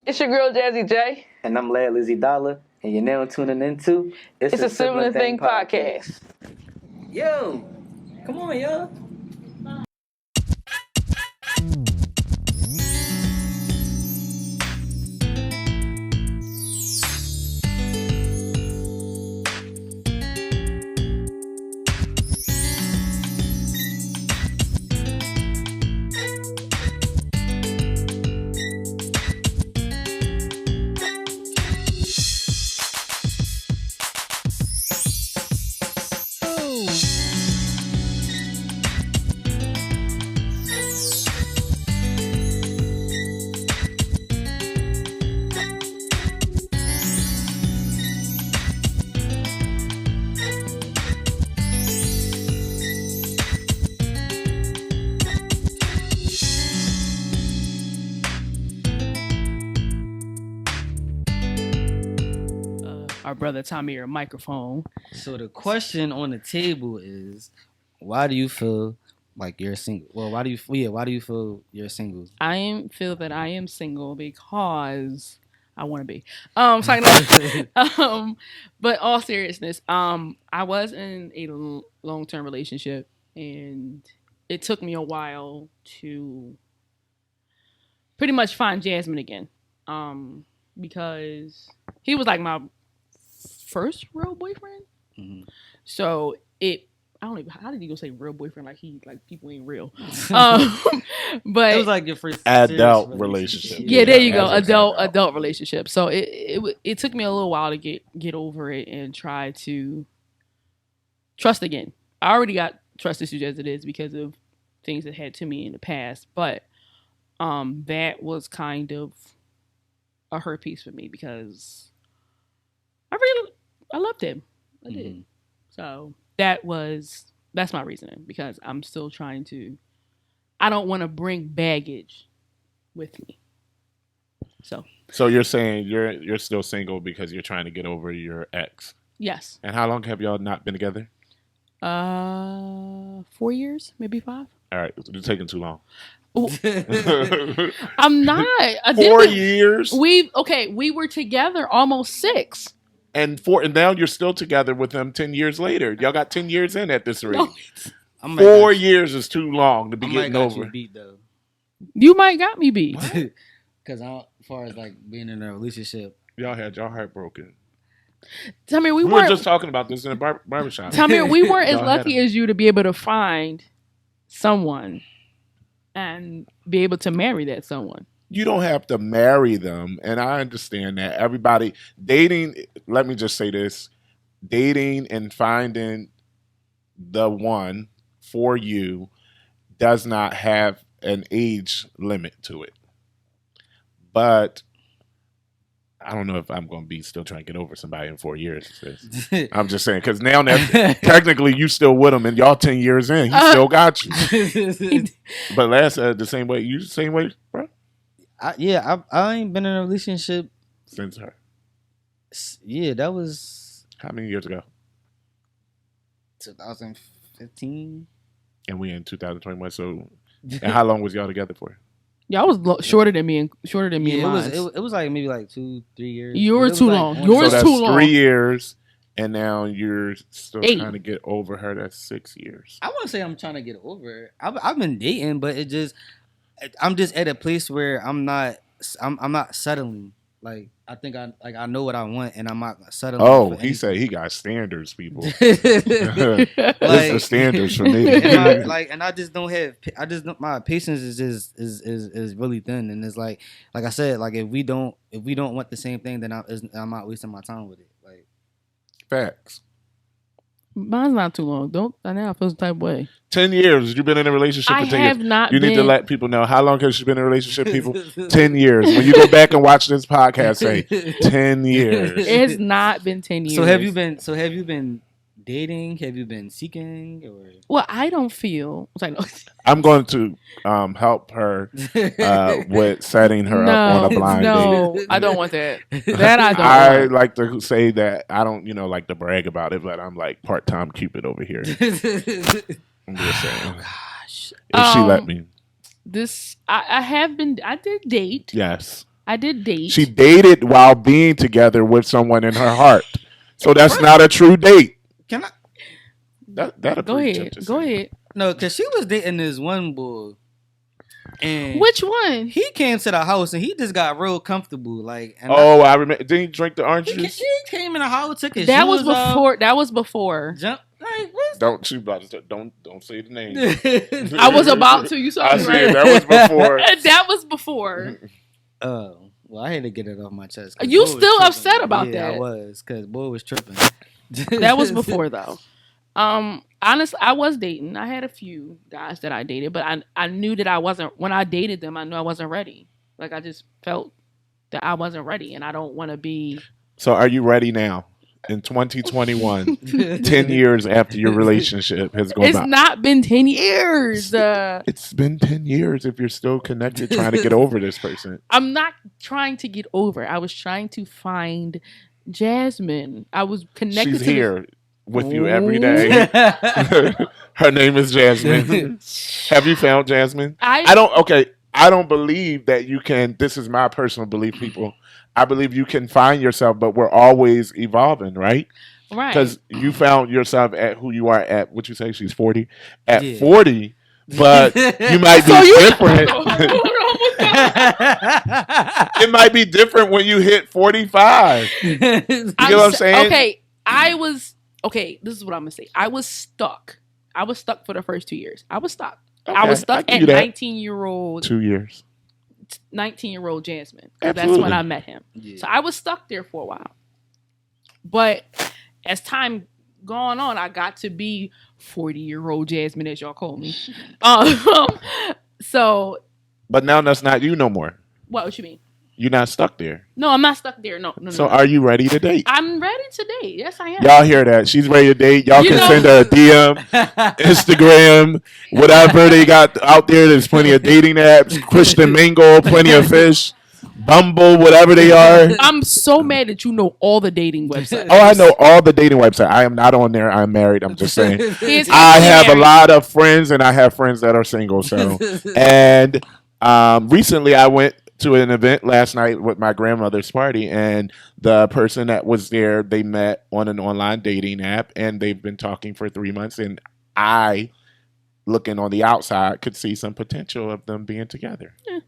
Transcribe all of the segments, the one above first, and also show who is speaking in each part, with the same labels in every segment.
Speaker 1: It's your girl Jazzy J.
Speaker 2: And I'm Lad Lizzie Dollar, and you're now tuning into
Speaker 1: It's a Sibling Thing podcast.
Speaker 2: Yo, come on, y'all.
Speaker 1: Our brother Tommy a microphone.
Speaker 3: So the question on the table is, why do you feel like you're single? Well, why do you feel you're single?
Speaker 1: Feel that I am single because I want to be. But all seriousness, I was in a long-term relationship, and it took me a while to pretty much find Jasmine again. Because he was like my first real boyfriend.
Speaker 3: Mm-hmm.
Speaker 1: So I don't even, how did you go say real boyfriend like people ain't real? But
Speaker 3: it was like your first
Speaker 4: adult relationship.
Speaker 1: Yeah, there you go, adult relationship. So it took me a little while to get over it and try to trust again. I already got trust issues as it is because of things that had to me in the past, but that was kind of a hurt piece for me because I loved him. I did. Mm-hmm. So that's my reasoning, because I'm still trying to. I don't want to bring baggage with me. So
Speaker 4: you're saying you're still single because you're trying to get over your ex? Yes. And how long have y'all not been together?
Speaker 1: 4 years, maybe 5.
Speaker 4: All right, you're taking too long.
Speaker 1: I'm not.
Speaker 4: 4 years.
Speaker 1: We were together almost 6.
Speaker 4: And now you're still together with them 10 years later. Y'all got 10 years in at this rate. No. 4 years is too long to be getting over.
Speaker 3: You beat, though.
Speaker 1: You might got me beat.
Speaker 3: Because as far as like being in a relationship,
Speaker 4: y'all had your heart broken.
Speaker 1: Tamir, we
Speaker 4: were just talking about this in a barbershop.
Speaker 1: Tamir, we weren't as lucky as you to be able to find someone and be able to marry that someone.
Speaker 4: You don't have to marry them. And I understand that. Everybody dating, let me just say this, dating and finding the one for you does not have an age limit to it. But I don't know if I'm going to be still trying to get over somebody in 4 years. I'm just saying, because now that technically you still with him and y'all 10 years in, he still got you. But last the same way, you the same way, bro?
Speaker 3: I ain't been in a relationship
Speaker 4: since her.
Speaker 3: Yeah, that was
Speaker 4: how many years ago?
Speaker 3: 2015.
Speaker 4: And we in 2021. So, and how long was y'all together for?
Speaker 1: Y'all was shorter than me.
Speaker 3: It was like maybe like 2-3 years.
Speaker 1: You were too long. Yours
Speaker 4: so
Speaker 1: too long.
Speaker 4: 3 years, and now you're still trying to get over her. That's 6 years.
Speaker 3: I wouldn't say I'm trying to get over her. I've been dating, but I'm just at a place where I'm not settling. Like I know what I want, and I'm not settling.
Speaker 4: Oh, he said he got standards, people. This is standards for me.
Speaker 3: And I just don't have. My patience is really thin, and it's like I said, like if we don't want the same thing, then I'm not wasting my time with it. Like
Speaker 4: facts.
Speaker 1: Mine's not too long. I now feel some type of way.
Speaker 4: 10 years. You've been in a relationship for 10 years.
Speaker 1: I have not
Speaker 4: You need to let people know. How long has she been in a relationship, people? 10 years. When you go back and watch this podcast, say 10 years.
Speaker 1: It's not been 10 years.
Speaker 3: So have you been dating? Have you been seeking? Or?
Speaker 1: Well, I don't feel.
Speaker 4: I'm going to help her with setting her up on a blind date.
Speaker 1: No, I don't want that. That I don't.
Speaker 4: I like to say that I don't, like to brag about it, but I'm like part-time Cupid over here. I'm just saying.
Speaker 1: Oh gosh.
Speaker 4: If she let me.
Speaker 1: I have been. I did date.
Speaker 4: Yes.
Speaker 1: I did date.
Speaker 4: She dated while being together with someone in her heart. So that's not a true date.
Speaker 3: Can I?
Speaker 4: That'll
Speaker 1: Go ahead. Go ahead.
Speaker 3: No, because she was dating this one boy. And
Speaker 1: Which one?
Speaker 3: he came to the house and he just got real comfortable. Like, and
Speaker 4: I remember. Didn't he drink the orange
Speaker 3: he
Speaker 4: juice?
Speaker 3: came in the house, took his
Speaker 1: That was
Speaker 3: shoes off,
Speaker 1: before. That was before.
Speaker 3: jump. Like, what's
Speaker 4: Don't say the name.
Speaker 1: I was about to. You saw
Speaker 4: I
Speaker 1: me,
Speaker 4: see
Speaker 1: right?
Speaker 4: it. That was before.
Speaker 1: That was before.
Speaker 3: Oh, well, I had to get it off my chest. 'Cause
Speaker 1: You
Speaker 3: boy was
Speaker 1: still
Speaker 3: tripping.
Speaker 1: upset about
Speaker 3: Yeah,
Speaker 1: that?
Speaker 3: I was, because boy was tripping.
Speaker 1: That was before though. Honestly, I was dating. I had a few guys that I dated, but I knew that I wasn't. When I dated them, I knew I wasn't ready. Like I just felt that I wasn't ready, and I don't want to be.
Speaker 4: So, are you ready now? In 2021, 10 years after your relationship has gone
Speaker 1: It's
Speaker 4: by.
Speaker 1: not been 10 years.
Speaker 4: It's been 10 years if you're still connected trying to get over this person.
Speaker 1: I'm not trying to get over. I was trying to find Jasmine. I was connected
Speaker 4: She's
Speaker 1: to
Speaker 4: here with you every day. Her name is Jasmine. Have you found Jasmine? I don't believe that you can. This is my personal belief, people. I believe you can find yourself, but we're always evolving, right?
Speaker 1: Right.
Speaker 4: Because you found yourself at who you are at, what you say, she's 40? At
Speaker 3: Yeah.
Speaker 4: 40, but you might be different. It might be different when you hit 45. You get what I'm saying?
Speaker 1: Okay, this is what I'm going to say. I was stuck. I was stuck for the first 2 years. I was stuck.
Speaker 4: Okay,
Speaker 1: I was stuck
Speaker 4: I
Speaker 1: at
Speaker 4: give you that.
Speaker 1: 19-year-old
Speaker 4: 2 years.
Speaker 1: 19-year-old Jasmine. That's
Speaker 4: Absolutely.
Speaker 1: when I met him.
Speaker 3: Yeah.
Speaker 1: So I was stuck there for a while. But as time gone on, I got to be 40-year-old Jasmine, as y'all call me. So
Speaker 4: But now that's not you no more.
Speaker 1: what you mean?
Speaker 4: You're not stuck there.
Speaker 1: No, I'm not stuck there. No.
Speaker 4: So are you ready to date?
Speaker 1: I'm ready to date. Yes, I am.
Speaker 4: Y'all hear that? She's ready to date. Y'all
Speaker 1: You
Speaker 4: can
Speaker 1: know-
Speaker 4: send her a DM, Instagram, whatever they got out there. There's plenty of dating apps. Christian Mingle, plenty of fish, Bumble, whatever they are.
Speaker 1: I'm so mad that you know all the dating websites.
Speaker 4: Oh, I know all the dating websites. I am not on there. I'm married. I'm just saying.
Speaker 1: He's
Speaker 4: I have a
Speaker 1: married.
Speaker 4: lot of friends, and I have friends that are single. So, and recently I went to an event last night with my grandmother's party, and the person that was there, they met on an online dating app, and they've been talking for 3 months. And I, looking on the outside, could see some potential of them being together.
Speaker 1: Yeah.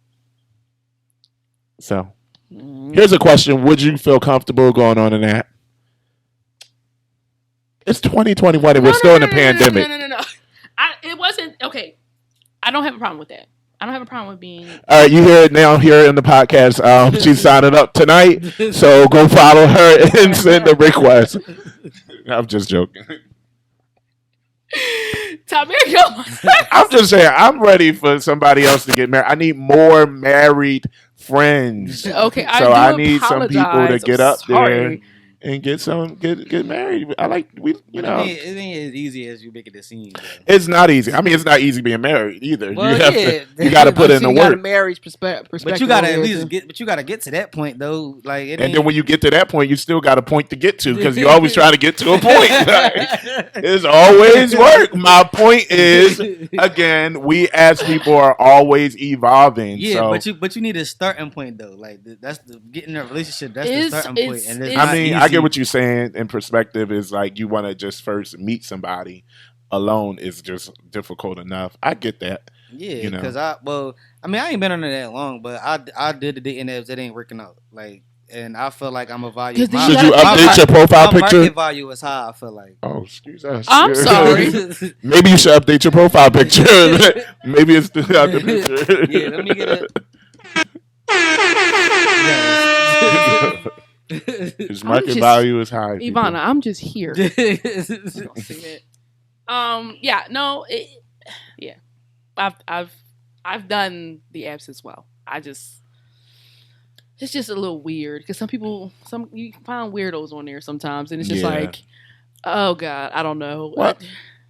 Speaker 4: So, here's a question: would you feel comfortable going on an app? It's 2021, and we're still in a pandemic.
Speaker 1: No. It wasn't okay. I don't have a problem with that. I don't have a problem with being.
Speaker 4: All right, you hear it now here in the podcast. She's signing up tonight, so go follow her and send a request. I'm just joking. I'm just saying, I'm ready for somebody else to get married. I need more married friends.
Speaker 1: Okay,
Speaker 4: So I need
Speaker 1: apologize.
Speaker 4: some people to get up
Speaker 1: Sorry.
Speaker 4: there and get married. I like
Speaker 3: It ain't as easy as you make it seem.
Speaker 4: It's not easy. I mean, it's not easy being married either.
Speaker 3: Well,
Speaker 4: You got to put in the
Speaker 5: You got a
Speaker 4: work.
Speaker 5: marriage perspective.
Speaker 3: But you gotta at least get. But you gotta get to that point though. Like, it
Speaker 4: And then when you get to that point, you still got a point to get to because you always try to get to a point. It's always work. My point is, again, we as people are always evolving.
Speaker 3: Yeah,
Speaker 4: so,
Speaker 3: but you need a starting point though. Like that's the getting a relationship. That's the
Speaker 1: It's-
Speaker 3: starting point.
Speaker 1: it's-
Speaker 3: And it's
Speaker 1: it's-
Speaker 3: not
Speaker 4: I mean,
Speaker 3: easy.
Speaker 4: I get what you're saying. In perspective, is like you want to just first meet somebody. Alone is just difficult enough. I get that.
Speaker 3: Yeah,
Speaker 4: you know.
Speaker 3: because I ain't been on it that long, but I did the dating apps that ain't working out. Like, and I feel like I'm a value.
Speaker 1: 'Cause then
Speaker 4: Should
Speaker 1: gotta
Speaker 4: you
Speaker 1: think
Speaker 4: update
Speaker 1: about-
Speaker 4: your profile
Speaker 3: my
Speaker 4: picture?
Speaker 3: market value is high. I feel like.
Speaker 4: Oh, excuse us.
Speaker 1: I'm sorry.
Speaker 4: Maybe you should update your profile picture. Maybe it's the other picture.
Speaker 3: Yeah, let me get it.
Speaker 4: His market
Speaker 1: just-
Speaker 4: value is high. people.
Speaker 1: Ivana, I'm just here. I've done the apps as well. It's just a little weird because you find weirdos on there sometimes, and it's just
Speaker 4: Yeah.
Speaker 1: like, oh god, I don't know.
Speaker 4: What?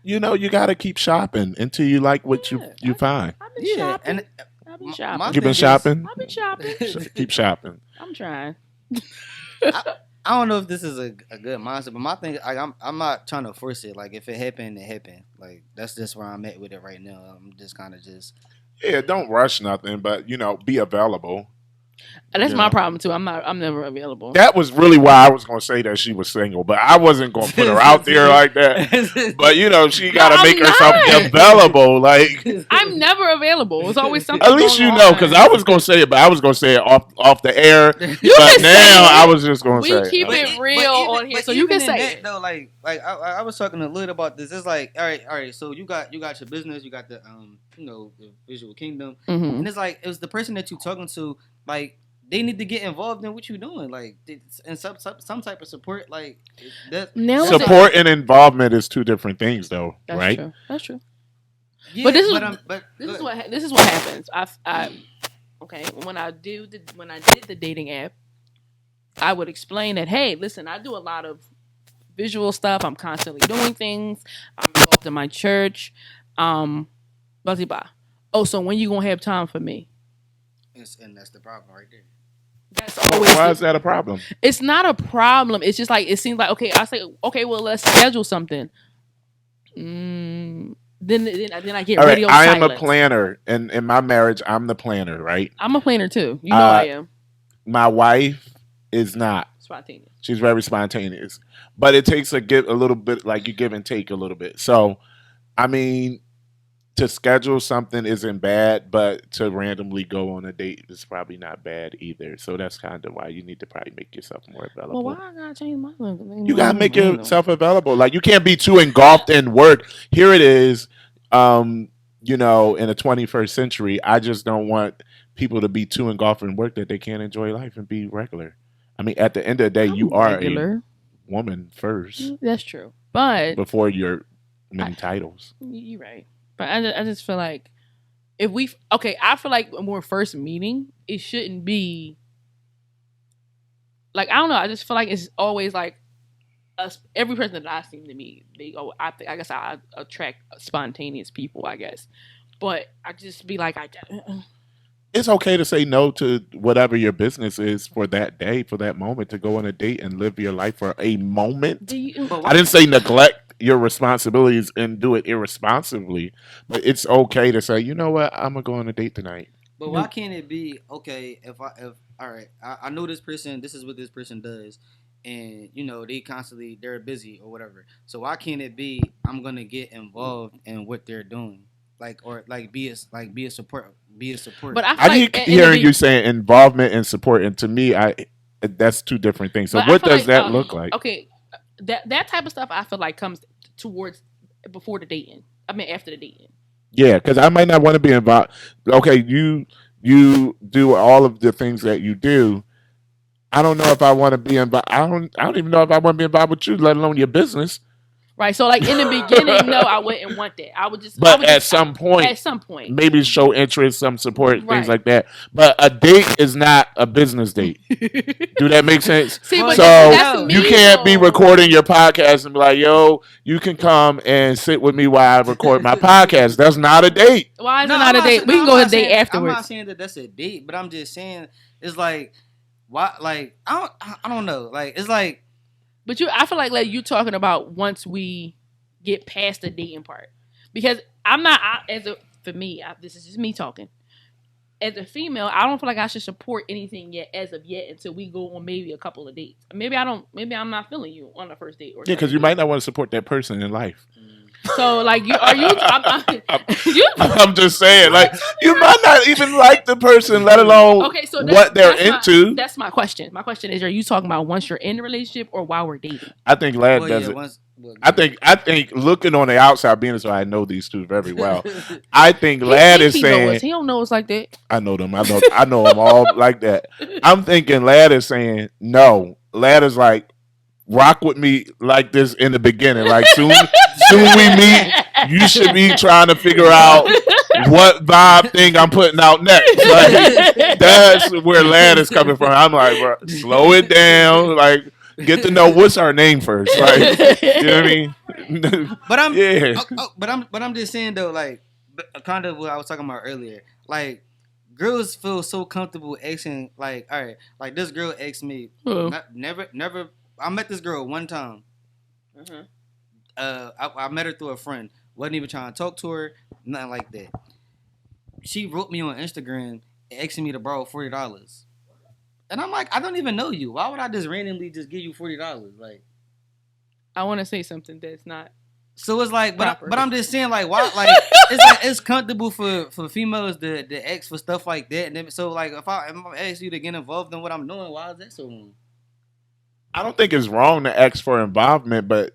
Speaker 4: You know, you got to keep shopping until you like what you find.
Speaker 1: I've been
Speaker 3: Yeah,
Speaker 1: shopping.
Speaker 3: and
Speaker 1: I've been
Speaker 3: my
Speaker 1: shopping.
Speaker 3: thing
Speaker 4: You been
Speaker 3: is-
Speaker 4: shopping?
Speaker 1: I've been shopping.
Speaker 4: Keep shopping.
Speaker 1: I'm trying.
Speaker 3: I don't know if this is a good mindset, but my thing, I'm not trying to force it. Like, if it happened, it happened. Like, that's just where I'm at with it right now. I'm just kind of just.
Speaker 4: Yeah, don't rush nothing, but be available.
Speaker 1: And that's my
Speaker 4: Yeah.
Speaker 1: problem too. I'm never available.
Speaker 4: That was really why I was going to say that she was single, but I wasn't going to put her out there like that. But she got to
Speaker 1: I'm
Speaker 4: make herself
Speaker 1: not.
Speaker 4: available. Like,
Speaker 1: I'm never available. It's always something.
Speaker 4: at least
Speaker 1: going
Speaker 4: because
Speaker 1: on.
Speaker 4: I was going to say it, but I was going to say it off the air.
Speaker 1: You
Speaker 4: But
Speaker 1: can
Speaker 4: now
Speaker 1: say it.
Speaker 4: I was just going to
Speaker 1: We
Speaker 4: say
Speaker 1: keep
Speaker 4: it.
Speaker 1: it real on here, so you can say it.
Speaker 3: Though, like I was talking a little about this. It's like, all right. So you got your business, you got the the visual kingdom,
Speaker 1: Mm-hmm.
Speaker 3: and it's like it was the person that you talking to, like. They need to get involved in what you're doing, like, and some type of support, like that.
Speaker 1: Now
Speaker 4: Support and involvement is two different things, though,
Speaker 1: That's
Speaker 4: right?
Speaker 1: true. That's true.
Speaker 3: Yeah,
Speaker 1: But this is what happens. Okay, when I did the dating app, I would explain that, hey, listen, I do a lot of visual stuff. I'm constantly doing things. I'm involved in my church. Blah blah blah. Oh, so when you gonna have time for me?
Speaker 3: and that's the problem right there.
Speaker 1: That's always.
Speaker 4: Why is that a problem?
Speaker 1: It's not a problem. It's just like it seems like okay. I say okay. Well, let's schedule something. Then I get
Speaker 4: All right,
Speaker 1: radio
Speaker 4: I am
Speaker 1: silence.
Speaker 4: a planner, and in my marriage, I'm the planner, right?
Speaker 1: I'm a planner too. You know I am.
Speaker 4: My wife is not.
Speaker 1: Spontaneous.
Speaker 4: She's very spontaneous, but it takes a little bit, like you give and take a little bit. So, I mean, to schedule something isn't bad, but to randomly go on a date is probably not bad either. So that's kind of why you need to probably make yourself more available.
Speaker 1: Well, why I gotta change my?
Speaker 4: You gotta make yourself available. Like you can't be too engulfed in work. Here it is. In the 21st century, I just don't want people to be too engulfed in work that they can't enjoy life and be regular. I mean, at the end of the day, you are a woman first.
Speaker 1: That's true, but
Speaker 4: before your many titles.
Speaker 1: You're right, but I just feel like I feel like when we're first meeting, it shouldn't be like I don't know. I just feel like it's always like every person that I seem to meet, they go. I guess I attract spontaneous people. I guess, but I just be like
Speaker 4: It's okay to say no to whatever your business is for that day, for that moment, to go on a date and live your life for a moment. I didn't say neglect your responsibilities and do it irresponsibly, but it's okay to say, you know what, I'm gonna go on a date tonight.
Speaker 3: But why can't it be okay if all right, I know this person, this is what this person does, and they're busy or whatever. So why can't it be I'm gonna get involved in what they're doing, be a support.
Speaker 1: But
Speaker 4: I keep hearing you saying involvement and support, and to me, that's two different things. So what does that look like?
Speaker 1: Okay, that type of stuff I feel like comes towards before the dating. I mean, after the dating.
Speaker 4: Yeah, because I might not want to be involved. Okay, you do all of the things that you do. I don't know if I want to be involved. I don't even know if I want to be involved with you, let alone your business.
Speaker 1: Right. So, like in the beginning, no, I wouldn't want that. I would just.
Speaker 4: But at some point, maybe show interest, some support, things like that. But a date is not a business date. Do that make sense?
Speaker 1: See, but
Speaker 4: so
Speaker 1: that's me,
Speaker 4: you can't be recording your podcast and be like, "Yo, you can come and sit with me while I record my podcast." That's not a date.
Speaker 1: Why is it not a date? We can go on a date afterwards.
Speaker 3: I'm not saying that that's a date, but I'm just saying it's like, why? Like I don't know. Like it's like.
Speaker 1: But I feel like you talking about once we get past the dating part, because I'm not for me. This is just me talking. As a female, I don't feel like I should support anything as of yet until we go on maybe a couple of dates. Maybe I don't. Maybe I'm not feeling you on the first date.
Speaker 4: Because you might not want to support that person in life.
Speaker 1: So I'm
Speaker 4: just saying, like you might not even like the person, let alone what they're into.
Speaker 1: That's my question. My question is: are you talking about once you're in the relationship or while we're dating?
Speaker 4: I think Lad does it. I think looking on the outside, being so I know these two very well. I think Lad is saying
Speaker 1: he don't know us like that.
Speaker 4: I know them. I know them all like that. I'm thinking Lad is saying no. Lad is like, rock with me like this in the beginning. Like soon we meet, you should be trying to figure out what vibe thing I'm putting out next. Like, that's where Lad is coming from. I'm like, bro, slow it down. Like, get to know what's our name first. Like, you know what I mean?
Speaker 3: But I'm just saying though, like, kind of what I was talking about earlier. Like, girls feel so comfortable asking, like, all right, like this girl asked me, never. I met this girl one time. Mm-hmm. I met her through a friend. Wasn't even trying to talk to her. Nothing like that. She wrote me on Instagram asking me to borrow $40. And I'm like, I don't even know you. Why would I just randomly just give you $40? Like,
Speaker 1: I want to say something that's not.
Speaker 3: so it's like, but
Speaker 1: Proper.
Speaker 3: I'm just saying, like, why? Like, it's like it's comfortable for females to ask for stuff like that. And then, so like, if I ask you to get involved in what I'm doing, why is that so wrong?
Speaker 4: I don't think it's wrong to ask for involvement, but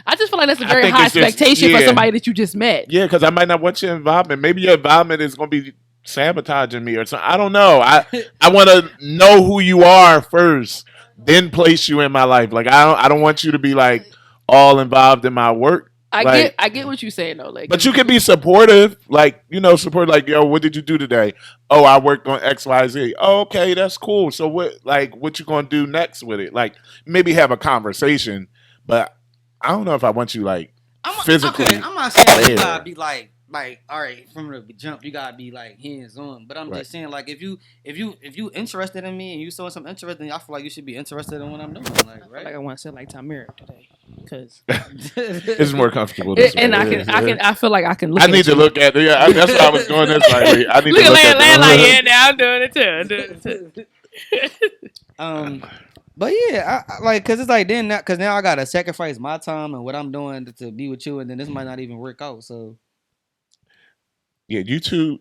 Speaker 1: I just feel like that's a
Speaker 4: I
Speaker 1: very
Speaker 4: think
Speaker 1: high
Speaker 4: it's just-
Speaker 1: expectation for
Speaker 4: yeah.
Speaker 1: somebody that you just met.
Speaker 4: yeah, because I might not want your involvement. Maybe your involvement is going to be sabotaging me or something. I don't know. I want to know who you are first, then place you in my life. Like I don't want you to be like all involved in my work.
Speaker 1: I get what you're saying though. Like,
Speaker 4: But you can be supportive, like, support, like, yo, what did you do today? Oh, I worked on X, Y, Z. Oh, okay, that's cool. So what you gonna do next with it? Like, maybe have a conversation, but I don't know if I want you like physically.
Speaker 3: Okay, I'm not saying you
Speaker 4: there.
Speaker 3: gotta be like, all right, from the jump, you gotta be like hands on. But I'm
Speaker 4: Right.
Speaker 3: just saying, like, if you interested in me and you showing some interest, then I feel like you should be interested in what I'm doing. Like,
Speaker 1: I feel
Speaker 3: right?
Speaker 1: like I want to say like Tamira today because
Speaker 4: It's more comfortable. This
Speaker 1: and
Speaker 4: way.
Speaker 1: I feel like I can look.
Speaker 4: I need to look at it. Yeah, that's why I was going this way. I need
Speaker 1: Look
Speaker 4: to look
Speaker 1: at
Speaker 4: at
Speaker 1: Land like
Speaker 4: it.
Speaker 1: yeah, now I'm doing it too. I'm doing it too.
Speaker 3: But yeah, I like, cause it's like then, cause now I gotta sacrifice my time and what I'm doing to be with you, and then this might not even work out. So
Speaker 4: Yeah, you two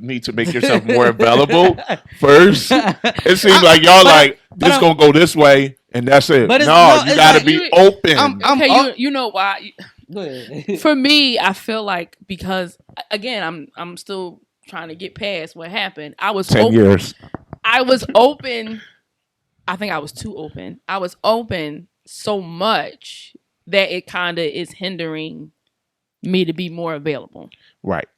Speaker 4: need to make yourself more available first. It seems like y'all like this gonna go this way and that's it.
Speaker 3: But
Speaker 4: No,
Speaker 3: it's- no,
Speaker 4: you
Speaker 3: it's
Speaker 4: gotta
Speaker 3: like
Speaker 4: be open.
Speaker 1: Okay, you know why?
Speaker 3: go ahead.
Speaker 1: For me, I feel like because again, I'm still trying to get past what happened. I was
Speaker 4: 10
Speaker 1: open.
Speaker 4: years.
Speaker 1: I was open. I think I was too open. I was open so much that it kind of is hindering me to be more available.
Speaker 4: Right.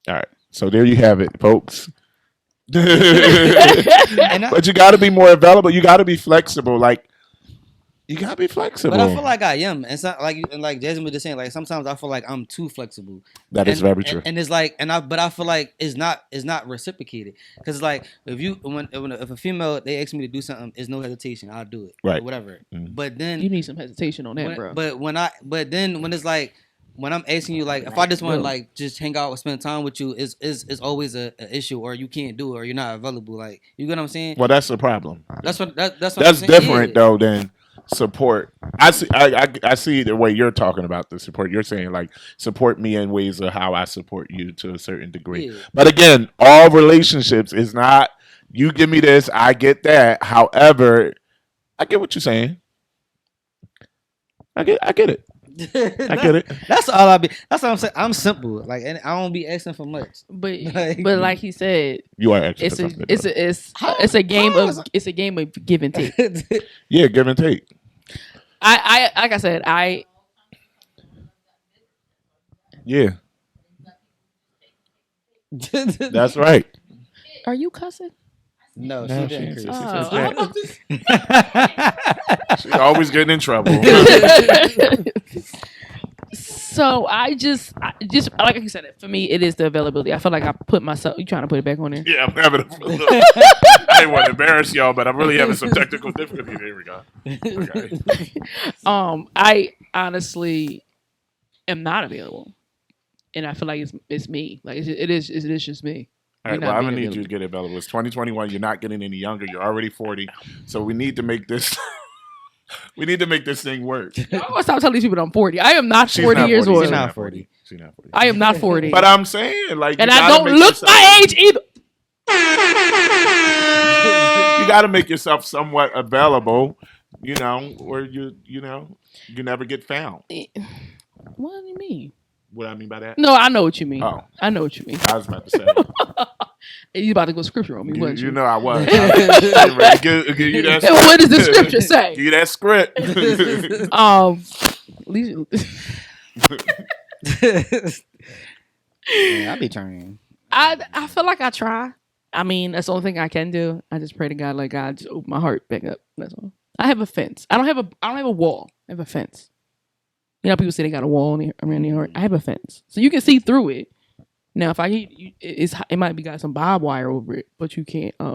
Speaker 4: All right. So there you have it, folks.
Speaker 3: And
Speaker 4: But you gotta be more available. You gotta be flexible. Like you gotta be flexible.
Speaker 3: But I feel like I am, and so, like Jasmine was just saying, like sometimes I feel like I'm too flexible.
Speaker 4: That is very true.
Speaker 3: And it's like, but I feel like it's not reciprocated, because like if a female they ask me to do something, it's no hesitation, I'll do it,
Speaker 4: Right.
Speaker 3: or whatever.
Speaker 4: Mhm.
Speaker 3: But then
Speaker 1: You need some hesitation on that, bro.
Speaker 3: but then when it's like when I'm asking you, like if I just want to like just hang out or spend time with you, is always a issue, or you can't do it, or you're not available. Like, you get what I'm saying?
Speaker 4: Well, that's the problem.
Speaker 3: That's what I'm
Speaker 4: That's
Speaker 3: saying.
Speaker 4: different
Speaker 3: Yeah.
Speaker 4: though than support. I see the way you're talking about the support. You're saying like support me in ways of how I support you to a certain degree.
Speaker 3: Yeah.
Speaker 4: But again, all relationships is not you give me this, I get that. However, I get what you're saying. I get it. I get it.
Speaker 3: That's all I be. That's what I'm saying. I'm simple. Like, and I don't be asking for much.
Speaker 1: But
Speaker 3: Like-
Speaker 1: but like he said,
Speaker 4: You are extra.
Speaker 1: it's a game of give and take.
Speaker 4: Yeah, give and take.
Speaker 1: I like I said,
Speaker 4: Yeah, that's right.
Speaker 1: are you cussing?
Speaker 3: No,
Speaker 4: No,
Speaker 3: she didn't.
Speaker 4: she-
Speaker 3: Chris.
Speaker 1: Oh,
Speaker 4: Yeah. She's always getting in trouble.
Speaker 1: So I just like you said, for me it is the availability. I feel like I put myself. You trying to put it back on there?
Speaker 4: Yeah, I'm having a little. I didn't want to embarrass y'all, but I'm really having some technical difficulties. Here we go. Okay.
Speaker 1: I honestly am not available, and I feel like it's me. Like it is just me.
Speaker 4: All right,
Speaker 1: You're
Speaker 4: well,
Speaker 1: not
Speaker 4: I'm gonna
Speaker 1: being
Speaker 4: need you to get available. It's 2021. You're not getting any younger. You're already 40, so we need to make this. We need to make this thing work.
Speaker 1: I'm gonna stop telling these people that I'm 40. I am not
Speaker 4: She's
Speaker 1: 40
Speaker 4: not
Speaker 1: years
Speaker 4: 40.
Speaker 1: old.
Speaker 4: She's
Speaker 3: not
Speaker 4: not
Speaker 3: 40.
Speaker 4: 40. She's not 40.
Speaker 1: I am not 40.
Speaker 4: But I'm saying, like,
Speaker 1: and
Speaker 4: you
Speaker 1: I
Speaker 4: gotta
Speaker 1: don't
Speaker 4: make
Speaker 1: look
Speaker 4: yourself-
Speaker 1: my age either.
Speaker 4: You got to make yourself somewhat available, or you never get found.
Speaker 1: What do you mean?
Speaker 4: What I mean by that?
Speaker 1: No, I know what you mean.
Speaker 4: Oh.
Speaker 1: I know what you mean.
Speaker 4: I was about to say.
Speaker 1: You about to go scripture on me, wasn't you?
Speaker 4: You know I was. I was ready to give you that.
Speaker 1: And what does the scripture say?
Speaker 4: Give you that script.
Speaker 3: Yeah, I be trying.
Speaker 1: I feel like I try. I mean, that's the only thing I can do. I just pray to God, like God, just open my heart back up. That's all. I have a fence. I don't have a wall. I have a fence. You know, people say they got a wall around their heart. I have a fence, so you can see through it. Now, if it might be got some barbed wire over it, but you can't. I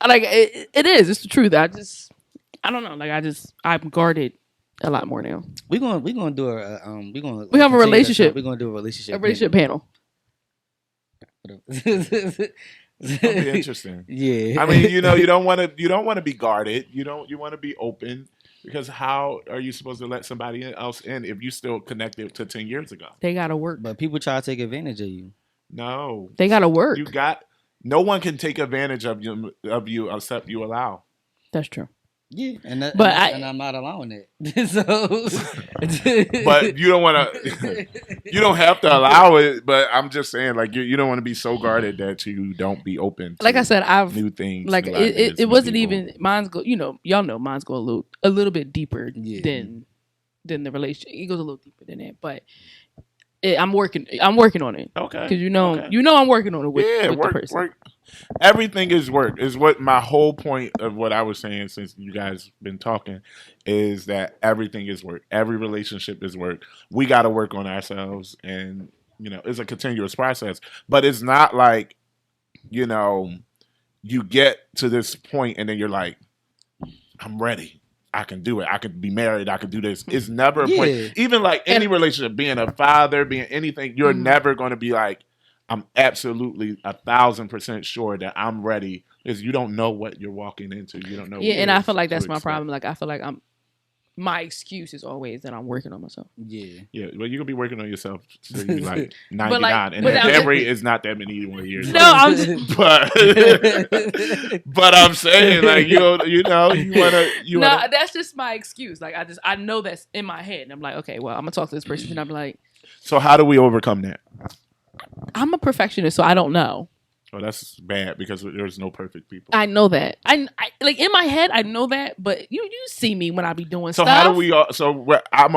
Speaker 1: like it is. It's the truth. I don't know. Like I'm guarded a lot more now.
Speaker 3: We gonna do we
Speaker 1: have a relationship.
Speaker 3: We're gonna do a relationship.
Speaker 1: A relationship panel.
Speaker 4: That'll be interesting.
Speaker 3: Yeah.
Speaker 4: I mean, you don't want to be guarded. You want to be open because how are you supposed to let somebody else in if you still connected to 10 years ago?
Speaker 1: They gotta work.
Speaker 3: But people try to take advantage of you.
Speaker 4: No,
Speaker 1: They gotta work.
Speaker 4: No one can take advantage of you except you allow.
Speaker 1: That's true.
Speaker 3: Yeah, and I'm not allowing it.
Speaker 4: But you don't want to. You don't have to allow it. But I'm just saying, like you don't want to be so guarded that you don't be open.
Speaker 1: Like I said, I've
Speaker 4: new things.
Speaker 1: Like it wasn't even mine's go. Y'all know mine's go a little bit deeper than the relationship. It goes a little deeper than that, but. I'm working on it.
Speaker 4: Okay.
Speaker 1: Because I'm working on it with the person.
Speaker 4: Work. Everything is work. Is what my whole point of what I was saying since you guys been talking is that everything is work. Every relationship is work. We got to work on ourselves, and it's a continuous process. But it's not like you get to this point and then you're like, I'm ready. I can do it. I could be married. I could do this. It's never a point. Even like any relationship, being a father, being anything, you're never going to be like, I'm absolutely 1,000% sure that I'm ready because you don't know what you're walking into. You don't know.
Speaker 1: Yeah, and I feel like that's my problem. Like I feel like my excuse is always that I'm working on myself.
Speaker 3: Yeah.
Speaker 4: Yeah, but you could be working on yourself so you're like 99, and that rate is not that many years.
Speaker 1: No, I'm just...
Speaker 4: but I'm saying like you wanna.
Speaker 1: No, that's just my excuse. Like I know that's in my head, and I'm like, okay, well, I'm gonna talk to this person, and I'm like,
Speaker 4: so how do we overcome that?
Speaker 1: I'm a perfectionist, so I don't know.
Speaker 4: Oh, that's bad because there's no perfect people.
Speaker 1: I know that. I like in my head, I know that, but you see me when I be doing
Speaker 4: stuff.
Speaker 1: So
Speaker 4: how do we? I'm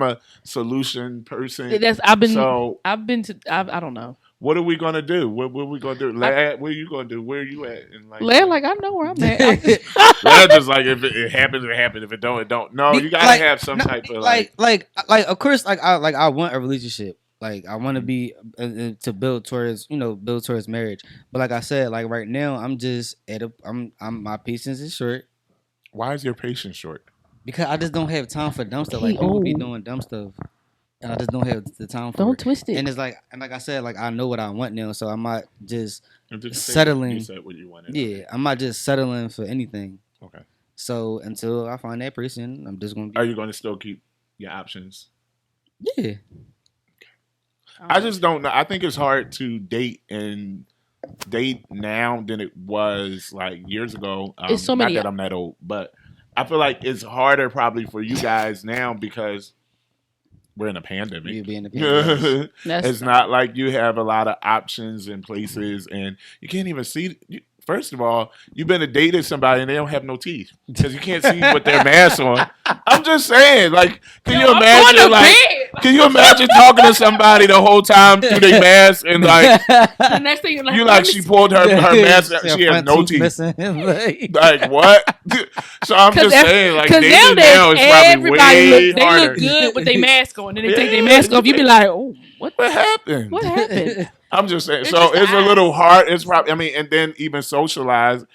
Speaker 4: a solution person.
Speaker 1: I don't know.
Speaker 4: What are we gonna do? What are we gonna do? Lad, what are you gonna do? Where are you at?
Speaker 1: Like I know where I'm at.
Speaker 4: Lad just like if it happens, it happens. If it don't, it don't. No, you gotta have some type of
Speaker 3: like of course I want a relationship. Like I want to be to build towards marriage. But like I said, like right now I'm just I'm my patience is short.
Speaker 4: Why is your patience short?
Speaker 3: Because I just don't have time for dumb stuff. Like people be doing dumb stuff, and I just don't have the time for it.
Speaker 1: Don't twist it.
Speaker 3: And it's like I said, like I know what I want now, so I'm not just settling.
Speaker 4: You said what you wanted.
Speaker 3: Yeah, I'm not just settling for anything.
Speaker 4: Okay.
Speaker 3: So until I find that person, I'm just gonna.
Speaker 4: Are you going to still keep your options?
Speaker 3: Yeah.
Speaker 4: I just don't know. I think it's hard to date now than it was like years ago.
Speaker 1: It's so many.
Speaker 4: Not that I'm that old, but I feel like it's harder probably for you guys now because we're in a pandemic.
Speaker 3: You be in the pandemic.
Speaker 4: It's not like you have a lot of options and places, and you can't even see. First of all, you've been to dating somebody and they don't have no teeth because you can't see what their mask on. I'm just saying, like, can you imagine talking to somebody the whole time through their mask and like
Speaker 1: the next thing you're like
Speaker 4: she pulled her mask, she has no teeth. Like what? So I'm just saying, like dating now is probably way harder.
Speaker 1: They look good with their mask on, and they take their mask off. You be like, oh, what
Speaker 4: happened?
Speaker 1: What happened?
Speaker 4: I'm just saying. It's a little hard. It's probably. I mean, and then even socializing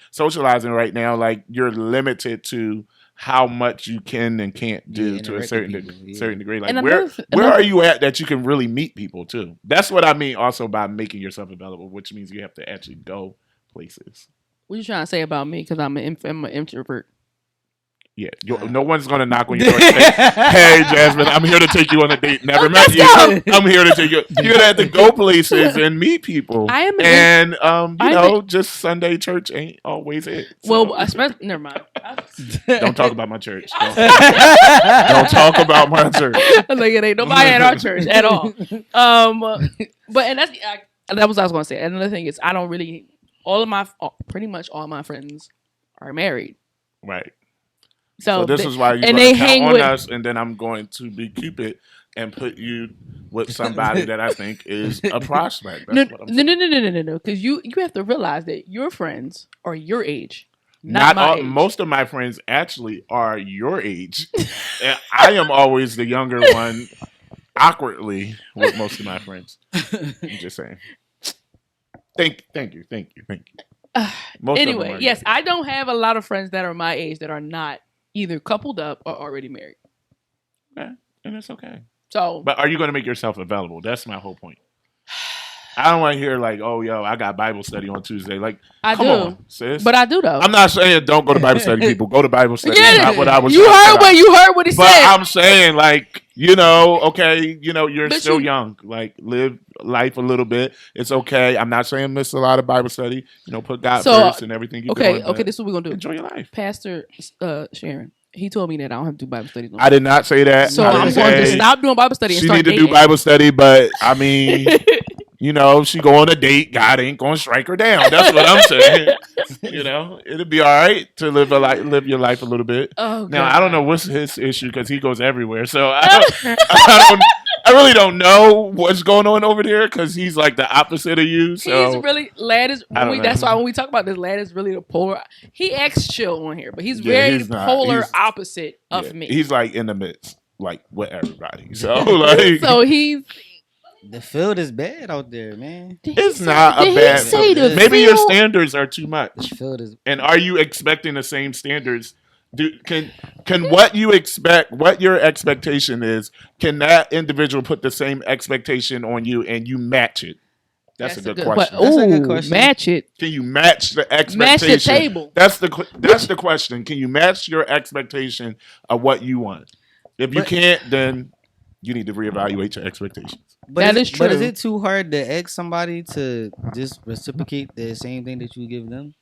Speaker 4: right now, like you're limited to how much you can and can't do to a certain degree. Like where are you at that you can really meet people too? That's what I mean. Also by making yourself available, which means you have to actually go places.
Speaker 1: What you trying to say about me? Because I'm an introvert.
Speaker 4: Yeah, no one's gonna knock on your door and say, "Hey, Jasmine, I'm here to take you on a date. Never met you. I'm here to take you." You're gonna have to go places and meet people. Just Sunday church ain't always it. So.
Speaker 1: Well, especially never mind.
Speaker 4: Don't talk about my church. Don't talk about my church.
Speaker 1: Like it ain't nobody at our church at all. But that's what I was gonna say. Another thing is I don't really pretty much all my friends are married.
Speaker 4: Right.
Speaker 1: So
Speaker 4: this is why you're going to count on us, and then I'm going to be Cupid and put you with somebody that I think is a prospect.
Speaker 1: No. Because you have to realize that your friends are your age, not my age.
Speaker 4: Most of my friends actually are your age. And I am always the younger one, awkwardly, with most of my friends. I'm just saying. Thank you.
Speaker 1: Anyway, yes, I don't have a lot of friends that are my age that are not either coupled up or already married.
Speaker 4: Okay, and it's okay.
Speaker 1: So,
Speaker 4: but are you going to make yourself available? That's my whole point. I don't want to hear like, oh, yo, I got Bible study on Tuesday. Like,
Speaker 1: I
Speaker 4: come
Speaker 1: do,
Speaker 4: on, sis.
Speaker 1: but I do though.
Speaker 4: I'm not saying don't go to Bible study, people. Go to Bible study.
Speaker 1: Yeah,
Speaker 4: That's not what I was.
Speaker 1: you heard what he
Speaker 4: but
Speaker 1: said.
Speaker 4: I'm saying, like, okay, you're
Speaker 1: But
Speaker 4: still young. Like, live life a little bit. It's okay. I'm not saying miss a lot of Bible study. Put God first and everything you do.
Speaker 1: Okay, this is what we're gonna do.
Speaker 4: Enjoy your life.
Speaker 1: Pastor Sharon, he told me that I don't have to do Bible studies.
Speaker 4: I did not say that.
Speaker 1: So I'm going to stop doing Bible study and
Speaker 4: she
Speaker 1: start
Speaker 4: need to
Speaker 1: dating.
Speaker 4: do Bible study, but I mean, she go on a date. God ain't gonna strike her down. That's what I'm saying. It'll be all right to live your life a little bit.
Speaker 1: Oh,
Speaker 4: now
Speaker 1: God.
Speaker 4: I don't know what's his issue because he goes everywhere. So I really don't know what's going on over there because he's like the opposite of you. So
Speaker 1: he's really that's why when we talk about this, lad is really the polar. He acts chill on here, but he's the polar opposite of me.
Speaker 4: He's like in the midst, like with everybody. So like,
Speaker 1: so he's.
Speaker 3: The field is bad out there, man.
Speaker 4: It's not a bad field. Maybe your standards are too much.
Speaker 3: The field is.
Speaker 4: And are you expecting the same standards? Can what you expect, what your expectation is, can that individual put the same expectation on you and you match it? That's a good question.
Speaker 3: That's a good question.
Speaker 1: Match it.
Speaker 4: Can you match the expectation?
Speaker 1: Match the table.
Speaker 4: That's the question. Can you match your expectation of what you want? If you can't, then you need to reevaluate your expectations.
Speaker 1: That is true.
Speaker 3: But is it too hard to ask somebody to just reciprocate the same thing that you give them?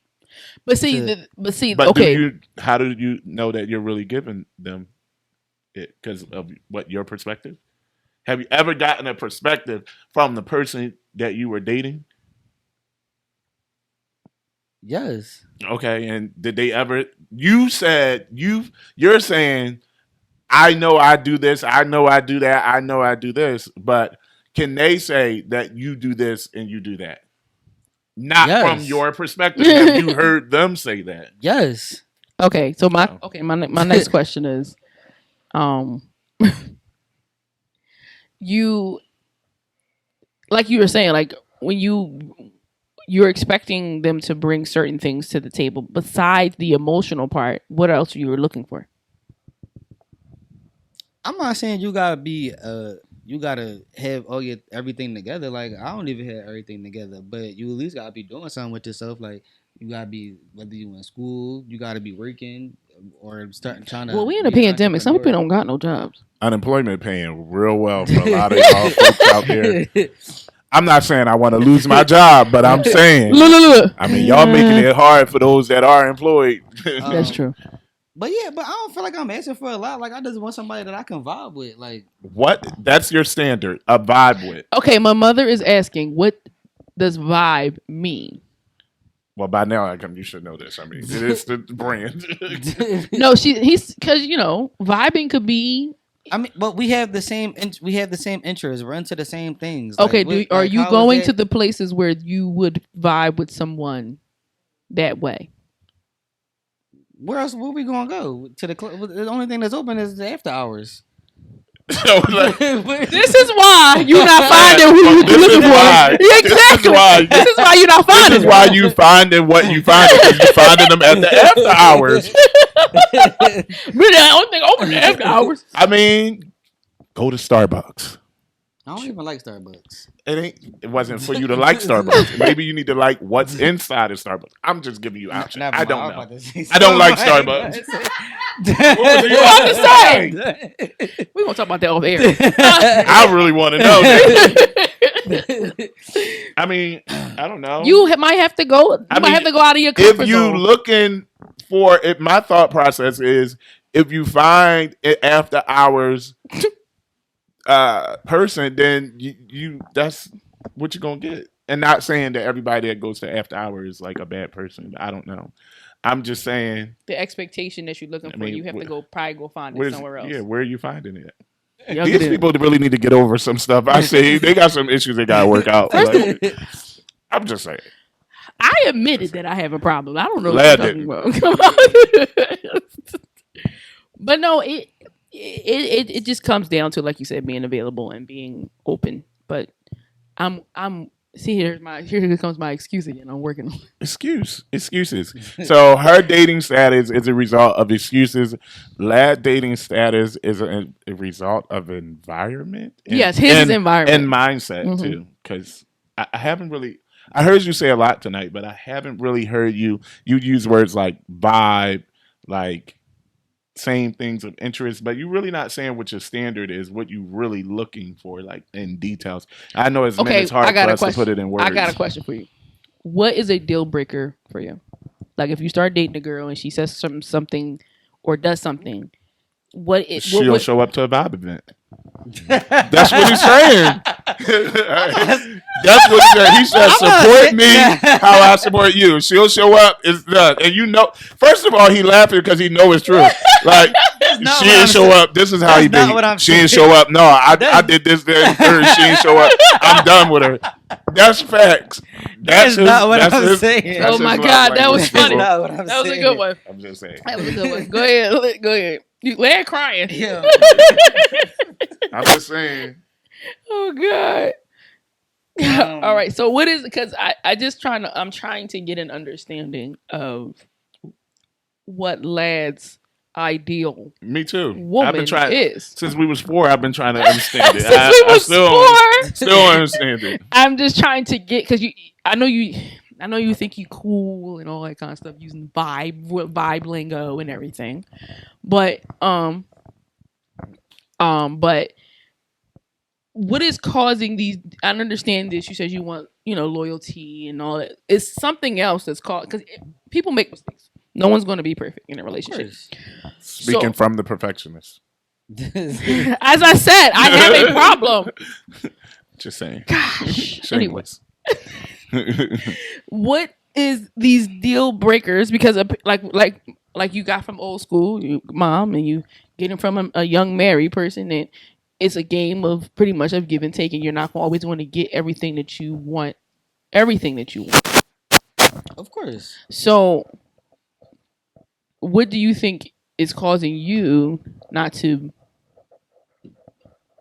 Speaker 1: But okay.
Speaker 4: How do you know that you're really giving them it? Because of what your perspective? Have you ever gotten a perspective from the person that you were dating?
Speaker 3: Yes.
Speaker 4: Okay, and did they ever? You said you're saying, I know I do this, I know I do that, I know I do this, but can they say that you do this and you do that? Not from your perspective. Have you heard them say that?
Speaker 3: Yes.
Speaker 1: Okay, so my next question is, you, like you were saying, like when you're expecting them to bring certain things to the table besides the emotional part, what else you were looking for?
Speaker 3: I'm not saying you gotta be you gotta have everything together. Like I don't even have everything together, but you at least gotta be doing something with yourself. Like you gotta be, whether you in school, you gotta be working or trying to.
Speaker 1: Well, we in a pandemic. Some people don't got no jobs.
Speaker 4: Unemployment paying real well for a lot of y'all folks out there. I'm not saying I want to lose my job, but I'm saying,
Speaker 1: look.
Speaker 4: I mean, y'all making it hard for those that are employed.
Speaker 1: That's true.
Speaker 3: But I don't feel like I'm asking for a lot. Like I just want somebody that I can vibe with. Like
Speaker 4: what? That's your standard. A vibe with.
Speaker 1: Okay, my mother is asking, what does vibe mean?
Speaker 4: Well, by now you should know this. I mean, it is the brand.
Speaker 1: No, he's because vibing could be.
Speaker 3: I mean, but we have the same interests. We're into the same things.
Speaker 1: Okay, are you going to the places where you would vibe with someone that way?
Speaker 3: Where else? Where we gonna go? To the club? The only thing that's open is the after hours.
Speaker 1: This is why you're not finding who you're looking for. Exactly. This is why you're not finding.
Speaker 4: This is why you finding what you finding. Because you finding them at the after hours.
Speaker 1: Really, the only thing open is after hours.
Speaker 4: I mean, go to Starbucks.
Speaker 3: I don't even like Starbucks.
Speaker 4: It wasn't for you to like Starbucks. Maybe you need to like what's inside of Starbucks. I'm just giving you options. I don't know. I don't like Starbucks. What was you about to say?
Speaker 1: We're gonna talk about that off air.
Speaker 4: I really want to know. I mean, I don't know.
Speaker 1: You might have to go. You might have to go out of your comfort
Speaker 4: if you
Speaker 1: zone.
Speaker 4: Looking for it, my thought process is if you find it after hours person, then you that's what you're gonna get. And not saying that everybody that goes to after hours is like a bad person. I don't know. I'm just saying
Speaker 1: the expectation that you're looking for, you have to probably go find it somewhere else.
Speaker 4: Yeah, where are you finding it? These people really need to get over some stuff. I say they got some issues they gotta work out. I'm just saying.
Speaker 1: I admitted that I have a problem. I don't know what you're talking about. Come on. But no, it just comes down to, like you said, being available and being open. But here comes my excuse again. I'm working on
Speaker 4: excuses. So her dating status is a result of excuses. Lad dating status is a result of environment.
Speaker 1: Yes, his environment
Speaker 4: and mindset too. Because I haven't really. I heard you say a lot tonight, but I haven't really heard you. You use words like vibe, like saying things of interest, but you're really not saying what your standard is, what you're really looking for, like in details. I know it's
Speaker 1: Okay,
Speaker 4: it's hard
Speaker 1: I got
Speaker 4: for
Speaker 1: a
Speaker 4: us to
Speaker 1: question.
Speaker 4: put it in words.
Speaker 1: I got a question for you. What is a deal breaker for you? Like if you start dating a girl and she says something or does something,
Speaker 4: She'll show up to a vibe event. That's what he's saying. That's what he's saying. He said, support me how I support you. She'll show up. It's done. And you know, first of all, he laughing because he know it's true. Like, she didn't show up. This is how he be. She didn't show up. No, I did this, that, and she didn't show up. I'm done with her. That's facts. That's
Speaker 3: not what I'm saying.
Speaker 1: Oh my God, that was funny.
Speaker 3: Not what I'm
Speaker 1: That was a
Speaker 3: saying.
Speaker 1: good one.
Speaker 4: I'm just saying.
Speaker 1: That was a good one. Go ahead. Go ahead. You land crying.
Speaker 3: Yeah.
Speaker 4: I'm just saying.
Speaker 1: Oh God. All right. So what is, because I'm trying to get an understanding of what lad's ideal
Speaker 4: Me too.
Speaker 1: woman
Speaker 4: I've been trying
Speaker 1: is.
Speaker 4: since we was 4. I've been trying to understand it.
Speaker 1: Since we was
Speaker 4: Still understand it.
Speaker 1: I'm just trying to get, because I know you think you cool and all that kind of stuff using vibe lingo and everything, but what is causing these? I understand this. You said you want loyalty and all that. It's something else that's called, because people make mistakes. No one's going to be perfect in a relationship.
Speaker 4: Speaking from the perfectionist.
Speaker 1: As I said, I have a problem.
Speaker 4: Just saying.
Speaker 1: Gosh.
Speaker 4: Shameless.
Speaker 1: What is these deal breakers? Because like you got from old school, mom, and you get it from a young married person, and it's a game of pretty much of give and take, and you're not always going to get everything that you want.
Speaker 3: Of course.
Speaker 1: So, what do you think is causing you not to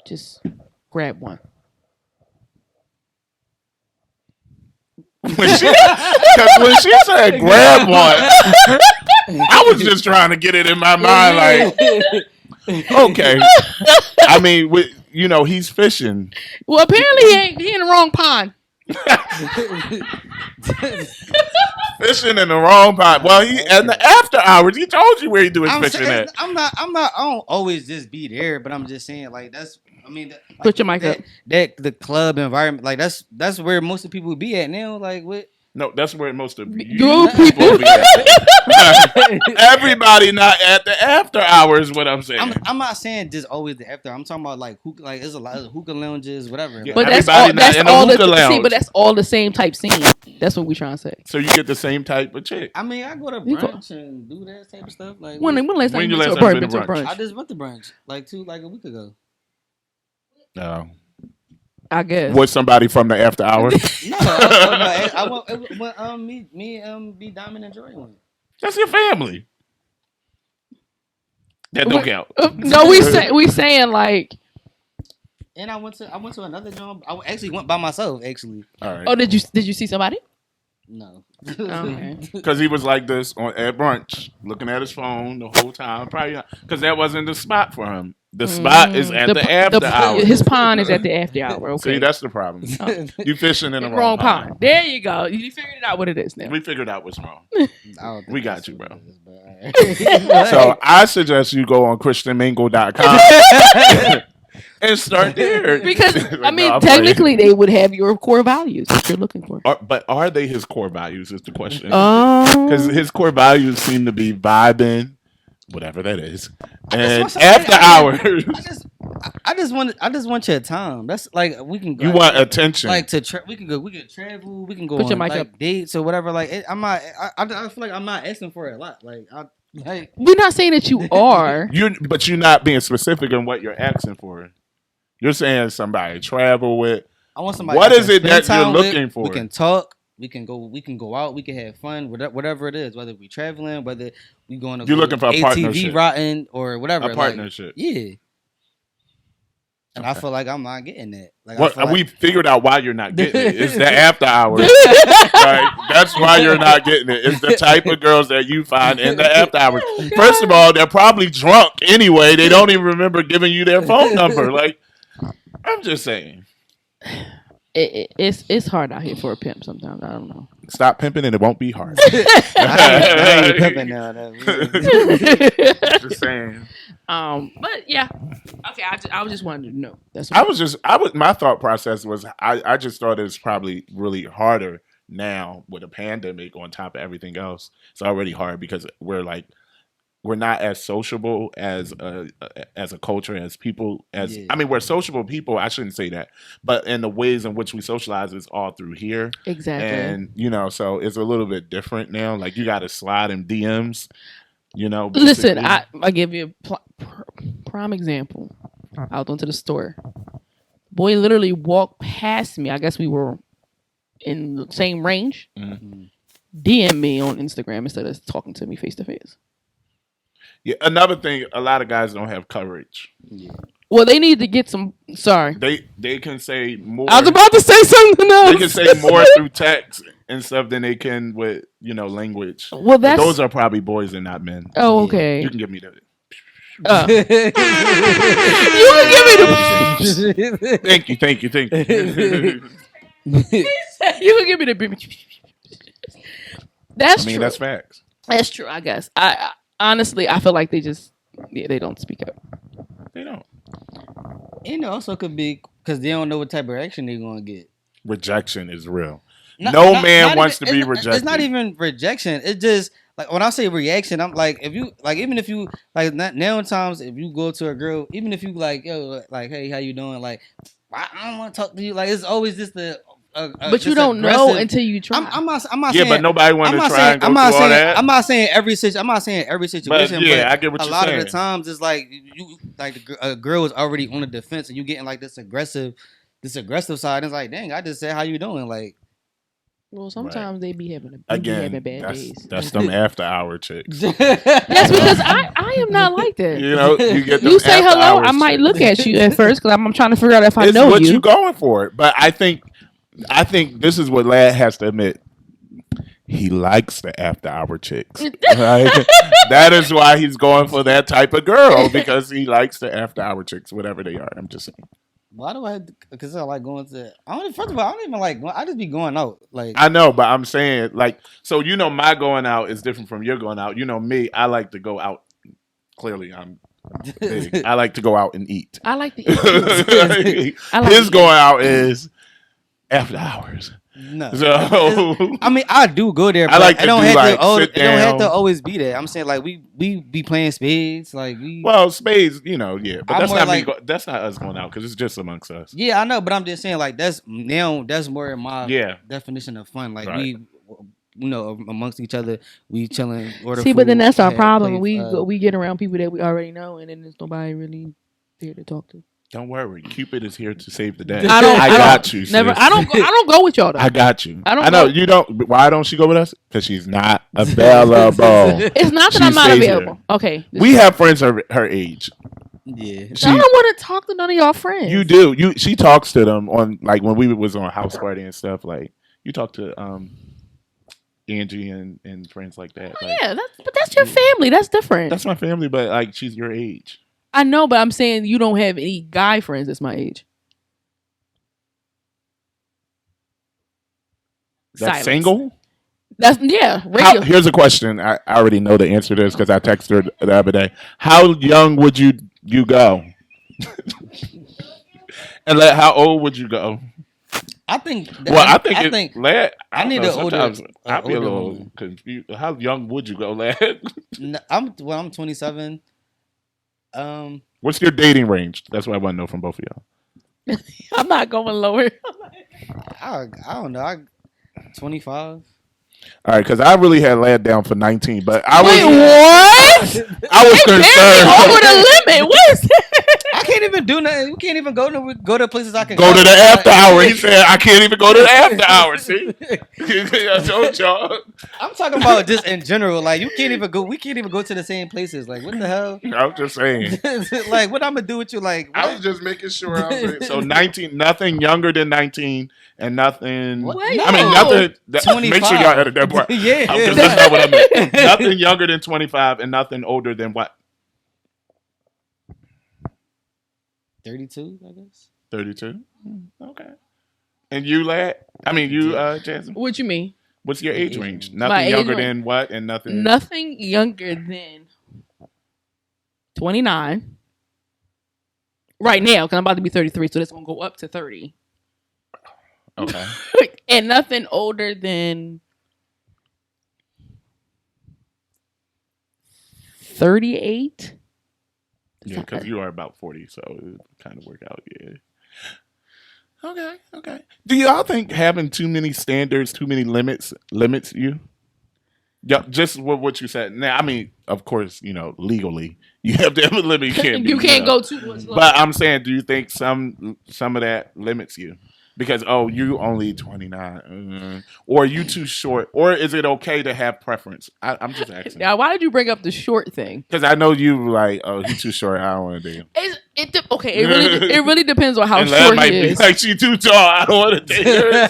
Speaker 1: just grab one?
Speaker 4: When she said grab one, I was just trying to get it in my mind, like, okay. I mean, he's fishing.
Speaker 1: Well, apparently he in the wrong pond.
Speaker 4: Fishing in the wrong pond. Well, he in the after hours. He told you where he do his fishing at.
Speaker 3: I don't always just be there, but I'm just saying, like, that's. I mean, like,
Speaker 1: put your mic up.
Speaker 3: That the club environment, like that's where most of the people be at now. Like, what?
Speaker 4: No, that's where most of
Speaker 1: you people
Speaker 4: be at. Everybody not at the after hours. What I'm saying.
Speaker 3: I'm not saying just always the after. I'm talking about like there's a lot of hookah lounges, whatever.
Speaker 4: Yeah,
Speaker 1: but
Speaker 3: like,
Speaker 1: that's all the same type scene. That's what we trying to say.
Speaker 4: So you get the same type of chick.
Speaker 3: I mean, I go to brunch and do that type of stuff. Like
Speaker 1: when last time
Speaker 4: you
Speaker 1: you
Speaker 4: last
Speaker 1: went
Speaker 4: time been
Speaker 1: to
Speaker 4: to brunch?
Speaker 3: I just went to brunch like a week ago.
Speaker 4: No.
Speaker 1: I guess.
Speaker 4: Was somebody from the after hours?
Speaker 3: No, I went. Me, B Diamond and Jory went.
Speaker 4: That's your family. That don't count.
Speaker 1: No, we saying like.
Speaker 3: And I went to another job. I actually went by myself. Actually.
Speaker 4: All right.
Speaker 1: Oh, did you see somebody?
Speaker 3: No.
Speaker 1: Okay.
Speaker 4: Because he was like this at brunch, looking at his phone the whole time. Probably because that wasn't the spot for him. The spot is at the after hour.
Speaker 1: His pond is at the after hour. Okay.
Speaker 4: See, that's the problem. You fishing in the wrong pond.
Speaker 1: There you go. You figured it out what it is now.
Speaker 4: We figured out what's wrong. We got you, bro.
Speaker 3: Right.
Speaker 4: So I suggest you go on christianmingle.com and start there.
Speaker 1: Because I mean, technically, they would have your core values that you're looking for.
Speaker 4: But are they his core values? Is the question. Because his core values seem to be vibing, whatever that is, and after hours.
Speaker 3: I just want your time. That's like we can go.
Speaker 4: You want attention.
Speaker 3: Like we can travel. We can go
Speaker 1: Put your
Speaker 3: on
Speaker 1: mic up.
Speaker 3: Dates or whatever. Like I'm not. I feel like I'm not asking for it a lot. Like
Speaker 1: we're not saying that you are.
Speaker 4: But you're not being specific in what you're asking for. You're saying somebody travel with.
Speaker 3: I want somebody.
Speaker 4: What is it that you're looking for?
Speaker 3: We can talk. We can go out. We can have fun. Whatever it is. Whether we traveling. Whether we going to.
Speaker 4: You're looking for a
Speaker 3: ATV
Speaker 4: partnership.
Speaker 3: rotting or whatever.
Speaker 4: A partnership.
Speaker 3: Yeah. And I feel like I'm not getting that.
Speaker 4: We figured out why you're not getting it. It's the after hours. Like, that's why you're not getting it. It's the type of girls that you find in the after hours. First of all, they're probably drunk anyway. They don't even remember giving you their phone number. Like, I'm just saying.
Speaker 1: it's hard out here for a pimp sometimes. I don't know.
Speaker 4: Stop pimping and it won't be hard.
Speaker 3: I ain't pimping now.
Speaker 4: Just saying.
Speaker 1: But yeah, okay. I was just wanted to know. That's
Speaker 4: My thought process was I just thought it was probably really harder now with a pandemic on top of everything else. It's already hard because we're not as sociable as a culture, as people, I mean, we're sociable people. I shouldn't say that, but in the ways in which we socialize is all through here.
Speaker 1: Exactly.
Speaker 4: And so it's a little bit different now. Like you got to slide in DMs.
Speaker 1: Listen, I give you a prime example. I was going to the store. Boy literally walked past me. I guess we were in the same range.
Speaker 4: Mm-hmm.
Speaker 1: DM me on Instagram instead of talking to me face to face.
Speaker 4: Yeah, another thing, a lot of guys don't have courage.
Speaker 3: Yeah.
Speaker 1: Well, they need to get some. Sorry,
Speaker 4: they can say more.
Speaker 1: I was about to say something else.
Speaker 4: They can say more through text and stuff than they can with language.
Speaker 1: Well,
Speaker 4: those are probably boys and not men.
Speaker 1: Oh, okay.
Speaker 4: You can give me the.
Speaker 1: You can give me the.
Speaker 4: Thank you.
Speaker 1: You can give me the. That's true.
Speaker 4: That's facts.
Speaker 1: That's true. I guess. I honestly, I feel like they don't speak up.
Speaker 4: They don't.
Speaker 3: And it also could be because they don't know what type of reaction they're gonna get.
Speaker 4: Rejection is real. No man wants to be rejected.
Speaker 3: It's not even rejection. It's just like when I say reaction, I'm like even if you now times if you go to a girl, even if you like hey, how you doing, like I don't want to talk to you, like it's always just
Speaker 1: but you don't know until you try.
Speaker 3: I'm not
Speaker 4: saying, but nobody want to try and go through all that.
Speaker 3: I'm not saying every situation.
Speaker 4: But yeah, I get what you're saying.
Speaker 3: A lot of the times it's like you a girl is already on the defense and you getting like this aggressive side. And it's like, dang, I just said how you doing, like.
Speaker 1: Well, sometimes they be having bad days.
Speaker 4: That's them after hour chicks.
Speaker 1: That's because I am not like that.
Speaker 4: You get them
Speaker 1: you say hello, I might look at you at first because I'm trying to figure out if I know you.
Speaker 4: It's what you going for. But I think this is what Lad has to admit. He likes the after hour chicks. That is why he's going for that type of girl, because he likes the after hour chicks, whatever they are. I'm just saying.
Speaker 3: Why do I? Because I like going to. First of all, I don't even like. I just be going out. Like
Speaker 4: I know, but I'm saying so. My going out is different from your going out. Me, I like to go out. Clearly, I'm big. I like to go out and eat.
Speaker 1: I like to eat.
Speaker 4: His going out is after hours.
Speaker 3: No,
Speaker 4: so
Speaker 3: I do go there. But
Speaker 4: I like to
Speaker 3: it don't
Speaker 4: have
Speaker 3: to always be there. I'm saying like we be playing spades, like
Speaker 4: spades, yeah. But that's not that's not us going out because it's just amongst us.
Speaker 3: Yeah, I know, but I'm just saying like that's more my definition of fun. Like we, amongst each other, we chilling.
Speaker 1: See, but then that's our problem. We get around people that we already know, and then there's nobody really there to talk to.
Speaker 4: Don't worry, Cupid is here to save the day. I got you.
Speaker 1: Never. I don't go with y'all though.
Speaker 4: I got you. I know you don't. Why don't she go with us? Because she's not available.
Speaker 1: It's not that I'm not available. Okay.
Speaker 4: We have friends her age.
Speaker 3: Yeah.
Speaker 1: I don't want to talk to none of y'all friends.
Speaker 4: You do. She talks to them on when we was on house party and stuff. Like you talk to Angie and friends like that.
Speaker 1: Yeah, that's your family. That's different.
Speaker 4: That's my family, but she's your age.
Speaker 1: I know, but I'm saying you don't have any guy friends that's my age.
Speaker 4: That's single?
Speaker 1: That's radio.
Speaker 4: Here's a question. I already know the answer to this because I texted her the other day. How young would you go? And how old would you go?
Speaker 3: I think.
Speaker 4: I
Speaker 3: need an older.
Speaker 4: I'd be a little confused. How young would you go, lad?
Speaker 3: I'm 27.
Speaker 4: What's your dating range? That's what I want to know from both of y'all.
Speaker 1: I'm not going lower.
Speaker 3: I don't know. 25.
Speaker 4: All right, because I really had Lad down for 19, but I was.
Speaker 1: Wait, what?
Speaker 4: I was concerned.
Speaker 1: Over the limit. What is that?
Speaker 3: I can't even do nothing. We can't even go to places I can
Speaker 4: go to the after hour. He said I can't even go to the after hour. See, I told y'all.
Speaker 3: I'm talking about just in general. Like you can't even go. We can't even go to the same places. Like what the hell?
Speaker 4: I'm just saying.
Speaker 3: Like what I'm gonna do with you? Like what?
Speaker 4: I was just making sure. So 19, nothing younger than 19, and nothing.
Speaker 3: What?
Speaker 4: I mean nothing.
Speaker 3: 25.
Speaker 4: Make sure y'all edit that part.
Speaker 3: Yeah,
Speaker 4: because that's not what I meant. Nothing younger than 25, and nothing older than what?
Speaker 3: 32, I guess.
Speaker 4: 32. Okay. And you, lad? I mean, you, Jasmine?
Speaker 1: What you mean?
Speaker 4: What's your age range?
Speaker 1: My
Speaker 4: Nothing
Speaker 1: age
Speaker 4: younger
Speaker 1: range-
Speaker 4: than what and nothing...
Speaker 1: Nothing younger than 29. Right now, because I'm about to be 33, so that's going to go up to 30.
Speaker 4: Okay.
Speaker 1: And nothing older than 38.
Speaker 4: Yeah, because you are about 40, so it kind of work out, yeah. Okay. Do y'all think having too many standards, too many limits you? Yeah, just what you said. Now, I mean, of course, legally, you have to have a limit.
Speaker 1: You can't go too much.
Speaker 4: But I'm saying, do you think some of that limits you? Because, you only 29. Or are you too short? Or is it okay to have preference? I'm just asking.
Speaker 1: Now, why did you bring up the short thing?
Speaker 4: Because I know you like, he's too short. I don't want to date him.
Speaker 1: It really depends on how
Speaker 4: and
Speaker 1: short
Speaker 4: might
Speaker 1: he
Speaker 4: be
Speaker 1: is.
Speaker 4: like, she too tall. I don't want to date her.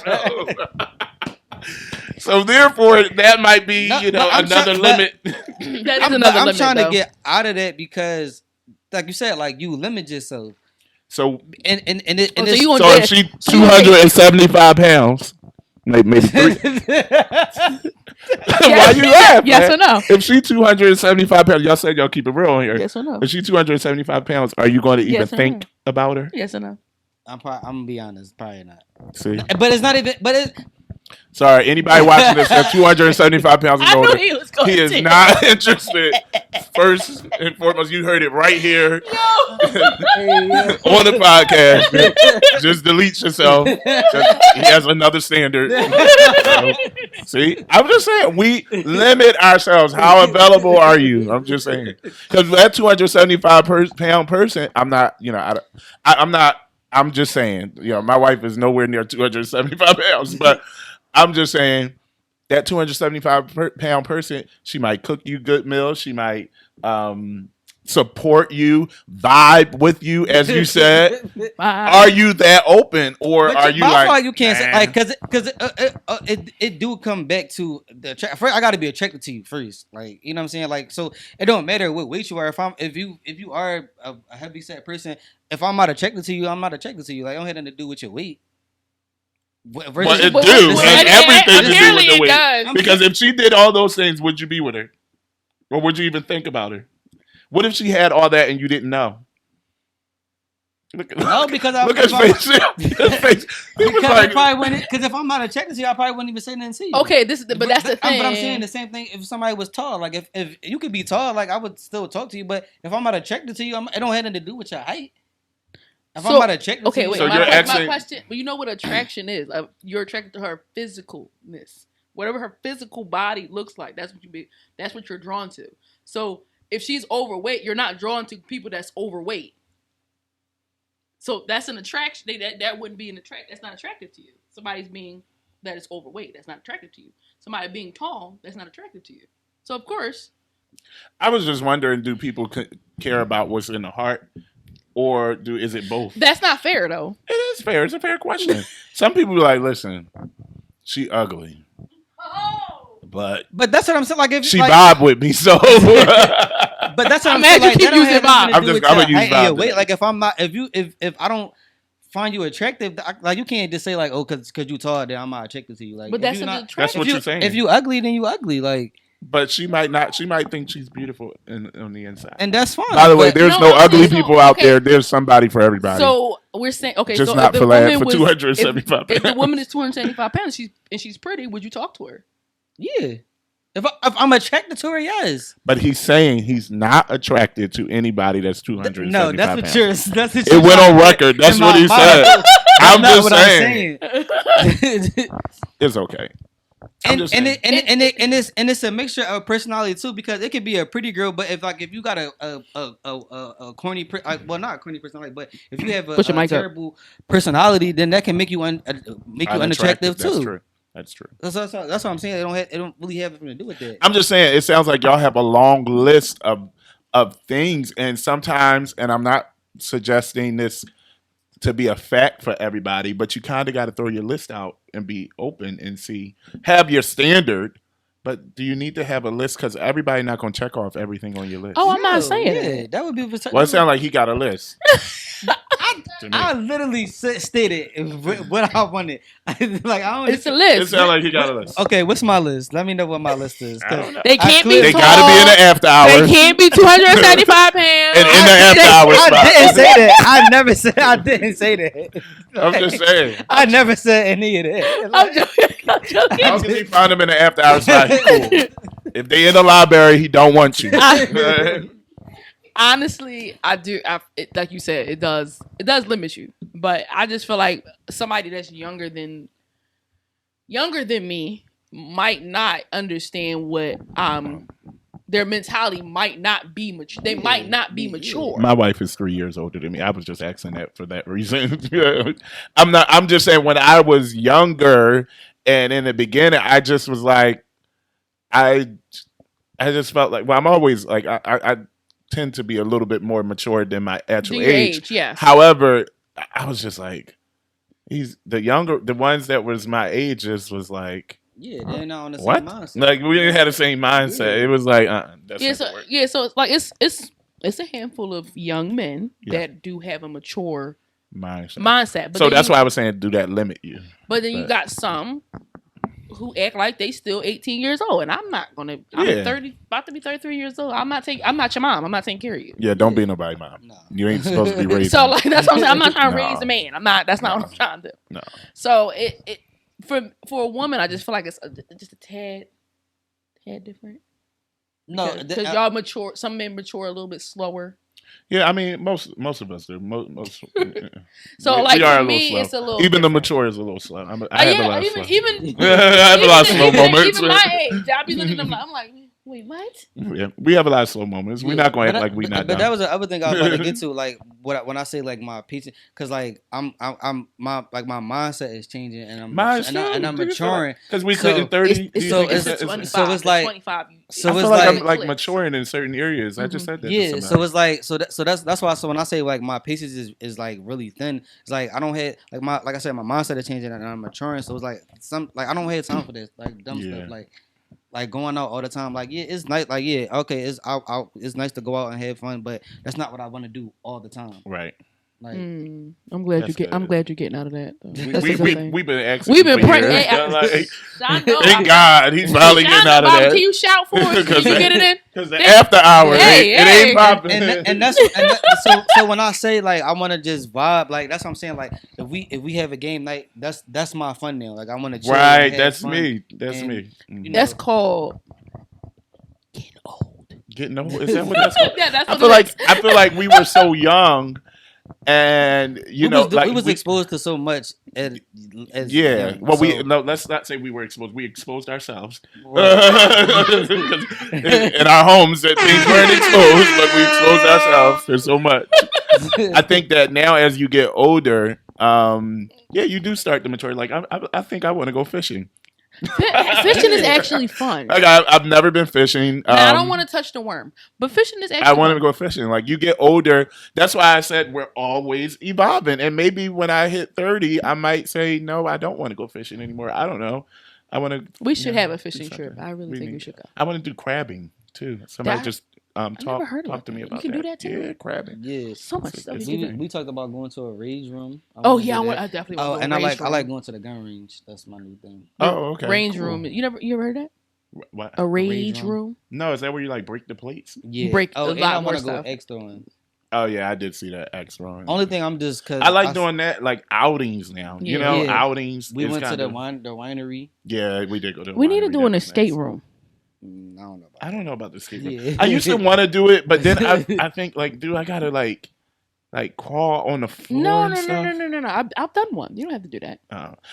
Speaker 4: So therefore, that might be, another limit.
Speaker 1: That is another limit.
Speaker 3: I'm trying
Speaker 1: though.
Speaker 3: to get out of that because, like you said, like you limit yourself.
Speaker 4: So
Speaker 3: and
Speaker 1: so
Speaker 4: if she 275 pounds, maybe 3. Why you laugh?
Speaker 1: Yes
Speaker 4: man?
Speaker 1: or no?
Speaker 4: If she 275 pounds, y'all said y'all keep it real on here.
Speaker 1: Yes or no?
Speaker 4: If she 275 pounds, are you going to even
Speaker 1: Yes or
Speaker 4: think
Speaker 1: no?
Speaker 4: about her?
Speaker 1: Yes or no?
Speaker 3: I'm gonna be honest, probably not.
Speaker 4: See,
Speaker 3: But it's not even. But it's
Speaker 4: sorry, anybody watching this that's 275 pounds and
Speaker 1: I
Speaker 4: older,
Speaker 1: knew he was going
Speaker 4: he is not interested. First and foremost, you heard it right here on the podcast. Just delete yourself. He has another standard. See, I'm just saying we limit ourselves. How available are you? I'm just saying because that 275 pound person, I'm not. I'm not. I'm just saying. My wife is nowhere near 275 pounds, but I'm just saying. That 275 pound person, she might cook you good meals. She might support you, vibe with you, as you said. Are you that open, or are you like?
Speaker 3: Why you can't say like because it do come back to the first. I got to be attracted to you first, like you know what I'm saying. Like so, it don't matter what weight you are. If you are a heavy set person, if I'm not attracted to you, I'm not attracted to you. Like, I don't have nothing to do with your weight.
Speaker 4: But it has everything to do with the weight.
Speaker 1: Does.
Speaker 4: Because if she did all those things, would you be with her? Or would you even think about her? What if she had all that and you didn't know?
Speaker 3: No, because
Speaker 4: look at his face.
Speaker 3: Because if I'm not attracted to you, I probably wouldn't even say nothing to you.
Speaker 1: Okay, but that's the thing.
Speaker 3: But I'm saying the same thing. If somebody was tall, like if you could be tall, like I would still talk to you. But if I'm not attracted to you, it don't have nothing to do with your height. If I'm not attracted to you,
Speaker 1: wait.
Speaker 4: So
Speaker 1: My question, but you know what attraction is? You're attracted to her physicalness, whatever her physical body looks like. That's what you're drawn to. So if she's overweight, you're not drawn to people that's overweight. So that's an attraction. That wouldn't be an attract. That's not attractive to you. Somebody's being that is overweight. That's not attractive to you. Somebody being tall. That's not attractive to you. So of course.
Speaker 4: I was just wondering, do people care about what's in the heart? Or is it both?
Speaker 1: That's not fair, though.
Speaker 4: It is fair. It's a fair question. Some people be like, listen, she ugly.
Speaker 1: Oh.
Speaker 4: But
Speaker 3: that's what I'm saying. Like if
Speaker 4: she
Speaker 3: like,
Speaker 4: vibe with me, so.
Speaker 3: But that's what I'm saying. Like,
Speaker 1: keep using vibe.
Speaker 4: I'm gonna use vibe.
Speaker 3: Wait, like if I'm not, if I don't find you attractive, like you can't just say like, oh, because you tall, then I'm not attracted to you. Like,
Speaker 1: but that's an attraction.
Speaker 4: That's what you're saying.
Speaker 3: If you ugly, then you ugly. Like.
Speaker 4: But she might not. She might think she's beautiful on the inside,
Speaker 3: and that's fine.
Speaker 4: By the way, there's no ugly people out there. There's somebody for everybody.
Speaker 1: So we're saying, okay,
Speaker 4: just
Speaker 1: so
Speaker 4: not for 275 pounds.
Speaker 1: If the woman is 275 pounds, she's pretty, would you talk to her?
Speaker 3: Yeah. If I'm attracted to her, yes.
Speaker 4: But he's saying he's not attracted to anybody that's 275
Speaker 3: No, that's what you're. That's what
Speaker 4: it went on record. That's what he said. I'm just saying. It's okay.
Speaker 3: And it's a mixture of personality too, because it could be a pretty girl, but if you got a corny, not a corny personality, but if you have a terrible personality, then that can make you unattractive too.
Speaker 4: That's true.
Speaker 3: That's what I'm saying. It don't really have anything to do with that.
Speaker 4: I'm just saying it sounds like y'all have a long list of things, and sometimes, and I'm not suggesting this to be a fact for everybody, but you kind of got to throw your list out and be open and have your standard. But do you need to have a list? Because everybody not going to check off everything on your list.
Speaker 1: Oh, I'm not saying
Speaker 3: that would be.
Speaker 4: Well, it sounds like he got a list. to me.
Speaker 3: I literally stated what I wanted. Like I don't.
Speaker 1: It's a list.
Speaker 4: It sounds like you got a list.
Speaker 3: Okay, what's my list? Let me know what my list is.
Speaker 4: I don't know.
Speaker 1: They can't be
Speaker 4: They
Speaker 1: tall.
Speaker 4: got to be in the after hours.
Speaker 1: They can't be 275 pounds.
Speaker 4: And in the after hours
Speaker 3: I
Speaker 4: spot.
Speaker 3: didn't say that. I never said. I didn't say that.
Speaker 4: I'm just saying.
Speaker 3: I never said any of that.
Speaker 1: I'm joking. I'm joking.
Speaker 4: How can he find them in the after hours spot? He cool. If they in the library, he don't want you.
Speaker 1: Honestly, I do. Like you said, it does limit you. But I just feel like somebody that's younger than me might not understand what their mentality might not be mature. They might not be mature.
Speaker 4: My wife is 3 years older than me. I was just asking that for that reason. I'm just saying when I was younger and in the beginning, I just was like, I just felt like, well, I'm always like, I tend to be a little bit more mature than my actual age.
Speaker 1: Yes.
Speaker 4: However, I was just like, the ones that was my age just was like,
Speaker 3: Yeah, they're not on the
Speaker 4: what?
Speaker 3: same mindset.
Speaker 4: Like we didn't have the same mindset. It was like, that's not gonna work.
Speaker 1: So it's like it's a handful of young men that do have a mature mindset. But
Speaker 4: so that's why I was saying, do that limit you?
Speaker 1: But then you got some who act like they still 18 years old, and I'm not gonna. I'm 30, about to be 33 years old. I'm not your mom. I'm not taking care of you.
Speaker 4: Yeah, don't be nobody mom. No. You ain't supposed to be raising.
Speaker 1: So like that's what I'm saying. I'm not trying to raise a man. I'm not. That's not what I'm trying to do.
Speaker 4: No.
Speaker 1: So it for a woman, I just feel like it's just a tad different.
Speaker 3: No,
Speaker 1: because y'all mature. Some men mature a little bit slower.
Speaker 4: Yeah, I mean most of us do. Most
Speaker 1: so
Speaker 4: we
Speaker 1: like
Speaker 4: are
Speaker 1: for
Speaker 4: a
Speaker 1: me,
Speaker 4: slow.
Speaker 1: it's a little
Speaker 4: even
Speaker 1: different.
Speaker 4: the mature is a little slow. I have a lot of slow.
Speaker 1: I
Speaker 4: have a lot of slow moments.
Speaker 1: Even my age, I'll be looking at them. I'm like, wait, what?
Speaker 4: Yeah, we have a lot of slow moments. We're not going to act like we not.
Speaker 3: But that was the other thing I was going to get to. Like when I say like my pizza, because like I'm my mindset is changing and I'm maturing
Speaker 4: because we couldn't 30.
Speaker 1: So it's
Speaker 3: like
Speaker 1: 25.
Speaker 4: So I feel like I'm like maturing in certain areas. I just said that.
Speaker 3: Yeah, so it's like so that's why. So when I say like my patience is like really thin, it's like I don't have like I said, my mindset is changing and I'm maturing. So it's like I don't have time for this like dumb stuff like going out all the time. Like it's nice. Like okay, it's nice to go out and have fun, but that's not what I want to do all the time.
Speaker 4: Right.
Speaker 1: Like, I'm glad you're getting out of that.
Speaker 4: We've been asking.
Speaker 1: We've been praying.
Speaker 4: Thank God he's finally getting out of that.
Speaker 1: Can you shout for us? Can you get it in?
Speaker 4: Because the after hours, it ain't popping.
Speaker 3: And that's so when I say like I want to just vibe, like that's what I'm saying. Like if we have a game night, that's my fun now. Like I want to chill.
Speaker 4: Right. That's me. That's me.
Speaker 1: You know, that's called getting old.
Speaker 4: Getting old. Is that what that's called?
Speaker 1: Yeah, that's
Speaker 4: I feel like we were so young. And we
Speaker 3: was exposed to so much as
Speaker 4: well, let's not say we were exposed. We exposed ourselves in our homes that things weren't exposed, but we exposed ourselves to so much. I think that now as you get older, you do start to mature. Like I think I want to go fishing.
Speaker 1: Fishing is actually fun.
Speaker 4: Like I've never been fishing.
Speaker 1: Now, I don't want to touch the worm, but fishing is actually.
Speaker 4: I want to go fishing. Like you get older, that's why I said we're always evolving. And maybe when I hit 30, I might say no, I don't want to go fishing anymore. I don't know. I want to.
Speaker 1: We should have a fishing trip. I really think we should go.
Speaker 4: I want to do crabbing too. Somebody just talk to me about that.
Speaker 1: You can do that too.
Speaker 4: Yeah, crabbing.
Speaker 3: Yeah,
Speaker 1: so much stuff.
Speaker 3: We talked about going to a rage room.
Speaker 1: I definitely want to.
Speaker 3: And I like going to the gun range. That's my new thing.
Speaker 4: Oh, okay.
Speaker 1: Range room. You ever heard that?
Speaker 4: What?
Speaker 1: A rage room?
Speaker 4: No, is that where you like break the plates?
Speaker 3: Yeah.
Speaker 1: Break
Speaker 3: a lot more stuff. Go X throwing.
Speaker 4: Oh yeah, I did see that X throwing.
Speaker 3: Only thing I'm just because
Speaker 4: I like doing that like outings now.
Speaker 1: Yeah.
Speaker 4: Outings.
Speaker 3: We went to the winery.
Speaker 4: Yeah, we did go to.
Speaker 1: We need to do an escape room.
Speaker 3: I
Speaker 4: don't know about the escape room. Yeah. I used to want to do it, but then I think like, dude, I gotta like crawl on the floor. No.
Speaker 1: I've done one. You don't have to do that.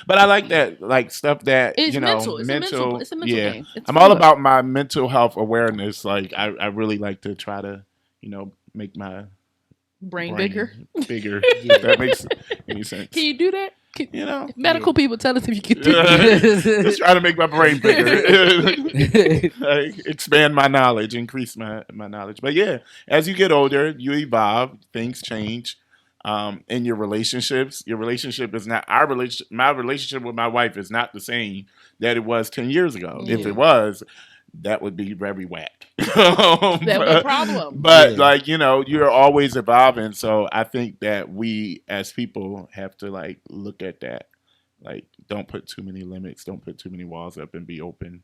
Speaker 4: But I like that, like stuff that
Speaker 1: it's mental. It's a mental game.
Speaker 4: I'm all about my mental health awareness. Like I really like to try to, make my
Speaker 1: brain bigger.
Speaker 4: If that makes any sense.
Speaker 1: Can you do that? Medical people tell us if you can do
Speaker 4: it. Just try to make my brain bigger. Expand my knowledge, increase my knowledge. But yeah, as you get older, you evolve, things change. In your relationships, your relationship is not our relationship. My relationship with my wife is not the same that it was 10 years ago. Yeah. If it was, that would be very whack.
Speaker 1: That what problem?
Speaker 4: But like, you know, you're always evolving. So I think that we as people have to like look at that. Like, don't put too many limits. Don't put too many walls up and be open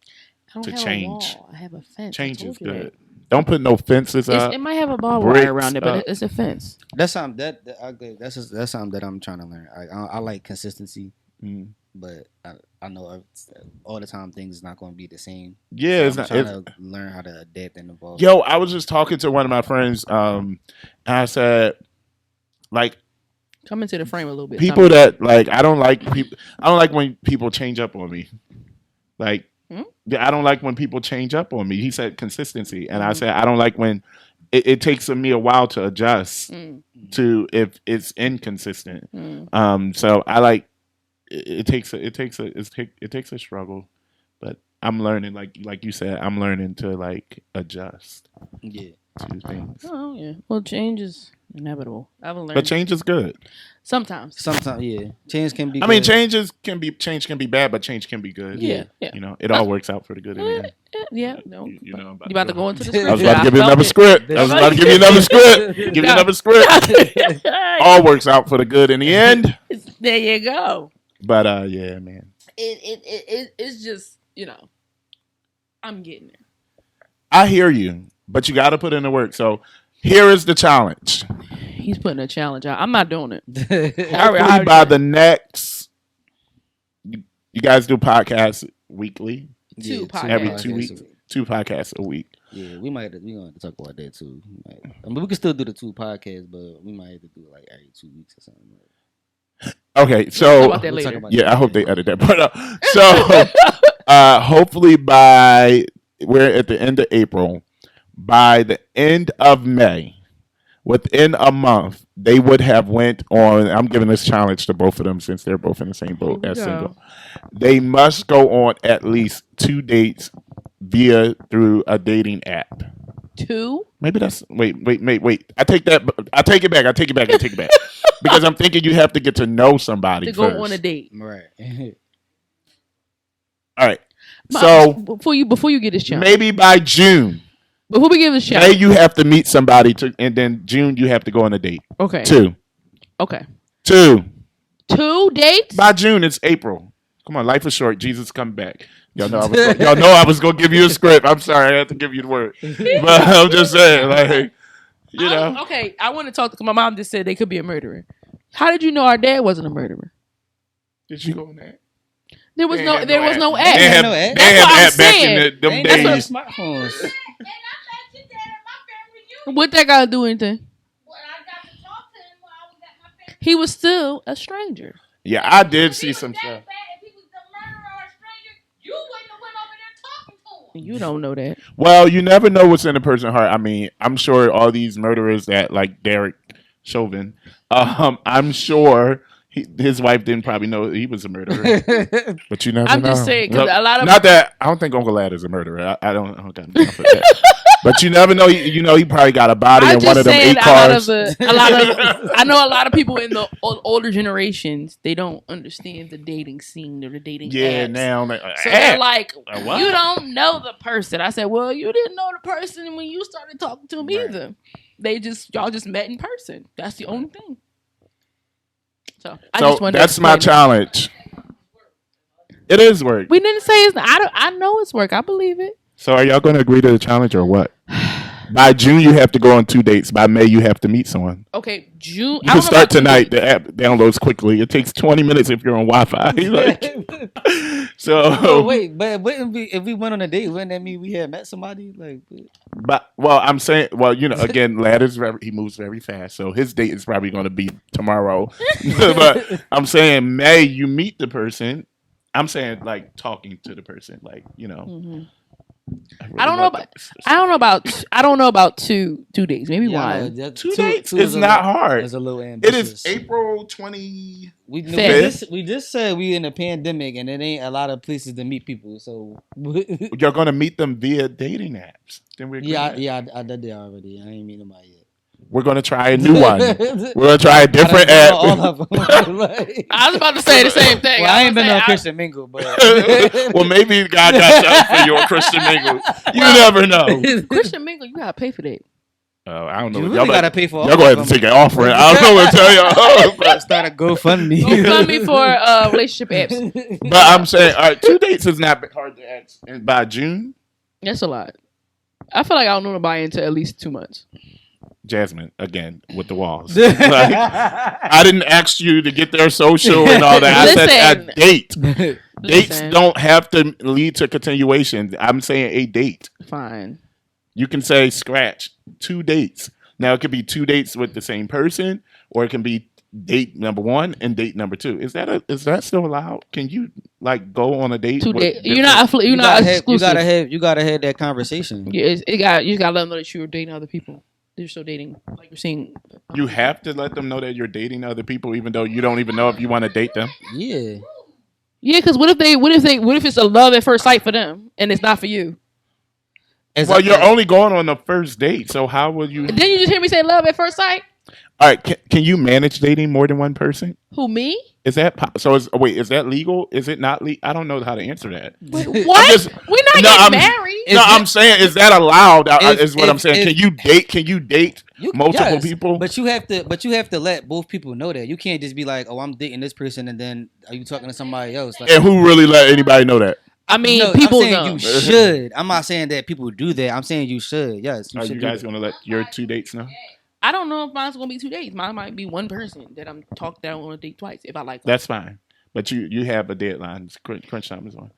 Speaker 4: to change.
Speaker 1: A wall. I have a fence.
Speaker 4: Change is good. Don't put no fences up.
Speaker 1: It might have a barbed wire around it, but it's a fence.
Speaker 3: That's something that's something that I'm trying to learn. I like consistency, but I know all the time things is not going to be the same.
Speaker 4: Yeah,
Speaker 3: so I'm trying to learn how to adapt and evolve.
Speaker 4: Yo, I was just talking to one of my friends. And I said, like,
Speaker 1: come into the frame a little bit.
Speaker 4: People that like, I don't like people. I don't like when people change up on me. Like, I don't like when people change up on me. He said consistency, and I said I don't like when it takes me a while to adjust to if it's inconsistent. So I like it takes a struggle, but I'm learning. Like you said, I'm learning to like adjust.
Speaker 3: Yeah.
Speaker 4: To things.
Speaker 1: Oh yeah. Well, change is inevitable. I've learned.
Speaker 4: But change is good.
Speaker 1: Sometimes,
Speaker 3: yeah. Change can be.
Speaker 4: I mean, change can be bad, but change can be good.
Speaker 1: Yeah.
Speaker 4: You know, it all works out for the good in the end.
Speaker 1: Yeah. No.
Speaker 4: You know,
Speaker 1: you about to go into the script?
Speaker 4: I was about to give you another script. Give you another script. All works out for the good in the end.
Speaker 1: There you go.
Speaker 4: But yeah, man.
Speaker 1: It's just, you know, I'm getting there.
Speaker 4: I hear you, but you got to put in the work. So here is the challenge.
Speaker 1: He's putting a challenge out. I'm not doing it.
Speaker 4: Hopefully by the next, you guys do podcasts weekly. Every 2 weeks. 2 podcasts a week.
Speaker 3: Yeah, we gonna have to talk about that too. I mean, we can still do the 2 podcasts, but we might have to do it like every 2 weeks or something.
Speaker 4: Okay, so I hope they edit that part out. So hopefully we're at the end of April. By the end of May, within a month, they would have went on. I'm giving this challenge to both of them since they're both in the same boat as single. They must go on at least 2 dates through a dating app.
Speaker 1: 2?
Speaker 4: Maybe that's wait. I take it back. Because I'm thinking you have to get to know somebody
Speaker 1: to
Speaker 4: first.
Speaker 1: go on a date.
Speaker 3: Right.
Speaker 4: All right.
Speaker 1: So before you get this challenge,
Speaker 4: maybe by June.
Speaker 1: Before we give this challenge,
Speaker 4: May you have to meet somebody and then June you have to go on a date.
Speaker 1: Okay.
Speaker 4: 2.
Speaker 1: Okay.
Speaker 4: 2.
Speaker 1: 2 dates?
Speaker 4: By June it's April. Come on, life is short. Jesus come back. Y'all know I was gonna give you a script. I'm sorry, I had to give you the word. But I'm just saying, like, you know.
Speaker 1: Okay, I want to talk to my mom. Just said they could be a murderer. How did you know our dad wasn't a murderer?
Speaker 4: Did you go on that?
Speaker 1: There was no app.
Speaker 4: They
Speaker 1: That's what
Speaker 4: I'm saying.
Speaker 3: Them days. Smartphones.
Speaker 1: What that got to do anything? Well, I got to talk to him while I was at my family. He was still a stranger.
Speaker 4: Yeah, I did see some stuff.
Speaker 1: If he was the murderer or a stranger, you wouldn't have went over there talking to him. You don't know that.
Speaker 4: Well, you never know what's in a person's heart. I mean, I'm sure all these murderers that like Derek Chauvin, I'm sure his wife didn't probably know he was a murderer. But you never know.
Speaker 1: I'm just saying, because a lot of...
Speaker 4: Not that, I don't think Uncle Lad is a murderer. I don't got time for that. But you never know. He probably got a body in one of them 8 cars.
Speaker 1: I know a lot of people in the older generations, they don't understand the dating scene or the dating apps.
Speaker 4: Now.
Speaker 1: So they're like, you don't know the person. I said, well, you didn't know the person when you started talking to him either. Y'all just met in person. That's the only thing. So
Speaker 4: that's my challenge. It is work.
Speaker 1: We didn't say it's not. I know it's work. I believe it.
Speaker 4: So are y'all going to agree to the challenge or what? By June, you have to go on 2 dates. By May, you have to meet someone.
Speaker 1: Okay, June.
Speaker 4: You can start tonight. The app downloads quickly. It takes 20 minutes if you're on Wi-Fi.
Speaker 3: Wait, but if we went on a date, wouldn't that mean we had met somebody?
Speaker 4: I'm saying, again, Lad he moves very fast, so his date is probably going to be tomorrow. But I'm saying May, you meet the person. I'm saying like talking to the person, like
Speaker 1: Mm-hmm. I don't know about two days. Maybe one.
Speaker 4: 2 dates is not hard.
Speaker 3: It's a little ambitious.
Speaker 4: It is April 20.
Speaker 3: We just said we in a pandemic and it ain't a lot of places to meet people. So
Speaker 4: you're gonna meet them via dating apps. Then
Speaker 3: I did that already. I ain't meet nobody yet.
Speaker 4: We're gonna try a new one. We're gonna try a different
Speaker 3: I
Speaker 4: app.
Speaker 3: done all of them. Like,
Speaker 1: I was about to say the same thing.
Speaker 3: well, I ain't been on Christian Mingle, but
Speaker 4: Well, maybe God got something for you on Christian Mingle. You never know.
Speaker 1: Christian Mingle, you gotta pay for that.
Speaker 4: I don't know.
Speaker 3: you really gotta pay for all
Speaker 4: y'all gonna
Speaker 3: of
Speaker 4: have
Speaker 3: them.
Speaker 4: to take an offering. I don't know what to tell y'all.
Speaker 3: Start a GoFundMe.
Speaker 1: GoFundMe for relationship apps.
Speaker 4: But I'm saying, all right, 2 dates is not hard to ask. And by June,
Speaker 1: That's a lot. I feel like I don't know to buy into at least 2 months.
Speaker 4: Jasmine, again, with the walls. Like, I didn't ask you to get their social and all that. I said a date. Dates don't have to lead to continuation. I'm saying a date.
Speaker 1: Fine.
Speaker 4: You can say scratch 2 dates. Now it could be 2 dates with the same person, or it can be date number 1 and date number 2. Is that still allowed? Can you like go on a date?
Speaker 1: 2 dates. You're not exclusive.
Speaker 3: You gotta have that conversation.
Speaker 1: Yeah, you just gotta let them know that you're dating other people. You're still dating. Like you're seeing.
Speaker 4: You have to let them know that you're dating other people, even though you don't even know if you want to date them.
Speaker 3: Yeah.
Speaker 1: Yeah, because what if it's a love at first sight for them and it's not for you?
Speaker 4: Well, you're only going on the first date, so how will you?
Speaker 1: Then you just hear me say love at first sight.
Speaker 4: All right, can you manage dating more than one person?
Speaker 1: Who, me?
Speaker 4: Is that is that legal? Is it not legal? I don't know how to answer that.
Speaker 1: Wait, what? We're not getting married.
Speaker 4: I'm saying, is that allowed? Is what I'm saying. Can you date multiple people?
Speaker 3: But you have to let both people know that. You can't just be like, oh, I'm dating this person, and then are you talking to somebody else? Like,
Speaker 4: and who really let anybody know that?
Speaker 1: I mean,
Speaker 3: no,
Speaker 1: people
Speaker 3: I'm saying
Speaker 1: know.
Speaker 3: You should. I'm not saying that people do that. I'm saying you should. Yes.
Speaker 4: Are you guys gonna let your 2 dates know?
Speaker 1: I don't know if mine's gonna be 2 dates. Mine might be one person that I'm talked down on a date twice if I like them.
Speaker 4: That's fine. But you have a deadline. Crunch time is on.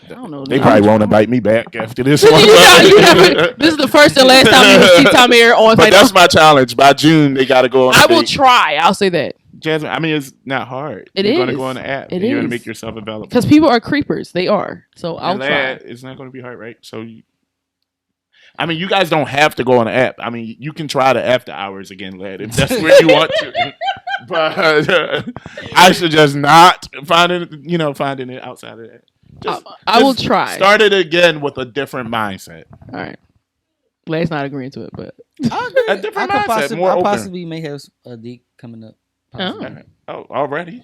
Speaker 1: I don't know.
Speaker 4: They probably won't invite me back after this one.
Speaker 1: This is the first and last time you see Tommy here on.
Speaker 4: But that's my challenge. By June, they got to go on.
Speaker 1: I will try. I'll say that.
Speaker 4: Jasmine, I mean, it's not hard.
Speaker 1: You're going
Speaker 4: to go on the app. You're going to make yourself available.
Speaker 1: Because people are creepers. They are. So I'll try.
Speaker 4: It's not going to be hard, right? So, you guys don't have to go on the app. I mean, you can try the after hours again, lad, if that's where you want to. But I suggest not finding it outside of that.
Speaker 1: I will try.
Speaker 4: Start it again with a different mindset.
Speaker 1: All right. Lad's not agreeing to it, but
Speaker 4: a different mindset, more
Speaker 3: I
Speaker 4: open.
Speaker 3: possibly may have a date coming up.
Speaker 4: Oh, already?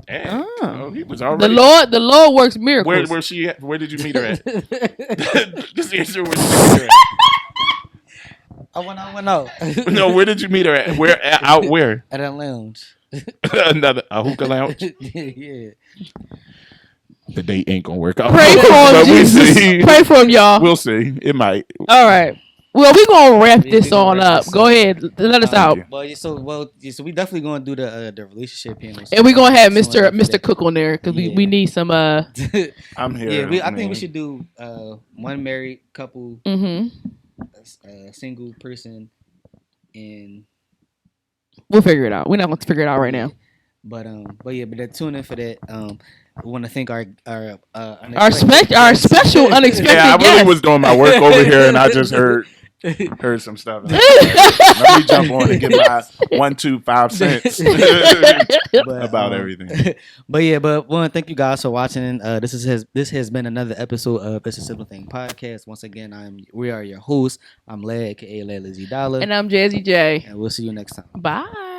Speaker 4: Yeah. Oh, he was already.
Speaker 1: The Lord works miracles.
Speaker 4: Where she at? Where did you meet her at? Just answer where did you meet her at.
Speaker 3: I went out.
Speaker 4: No, where did you meet her at? Out where?
Speaker 3: At a lounge.
Speaker 4: A hookah lounge?
Speaker 3: Yeah.
Speaker 4: The date ain't gonna work out.
Speaker 1: Pray for him, Jesus. Pray for him, y'all.
Speaker 4: We'll see. It might.
Speaker 1: All right. Well, we're gonna wrap this on up. Go ahead, let us out.
Speaker 3: So we definitely gonna do the relationship panel.
Speaker 1: And we're gonna have Mr. Cook on there because we need some.
Speaker 4: I'm here.
Speaker 3: Yeah, I think we should do one married couple, a single person, and
Speaker 1: we'll figure it out. We're not gonna figure it out right now.
Speaker 3: But tune in for that. We want to thank our
Speaker 1: special unexpected.
Speaker 4: Yeah, I really was doing my work over here, and I just heard some stuff. Let me jump on and get my 1, 2, 5 cents about everything.
Speaker 3: But want to thank you guys for watching. This has been another episode of Issa Sibling Thang podcast. Once again, we are your hosts. I'm Lad, aka Lad Lizzie Dollar,
Speaker 1: and I'm Jazzy J.
Speaker 3: And we'll see you next time.
Speaker 1: Bye.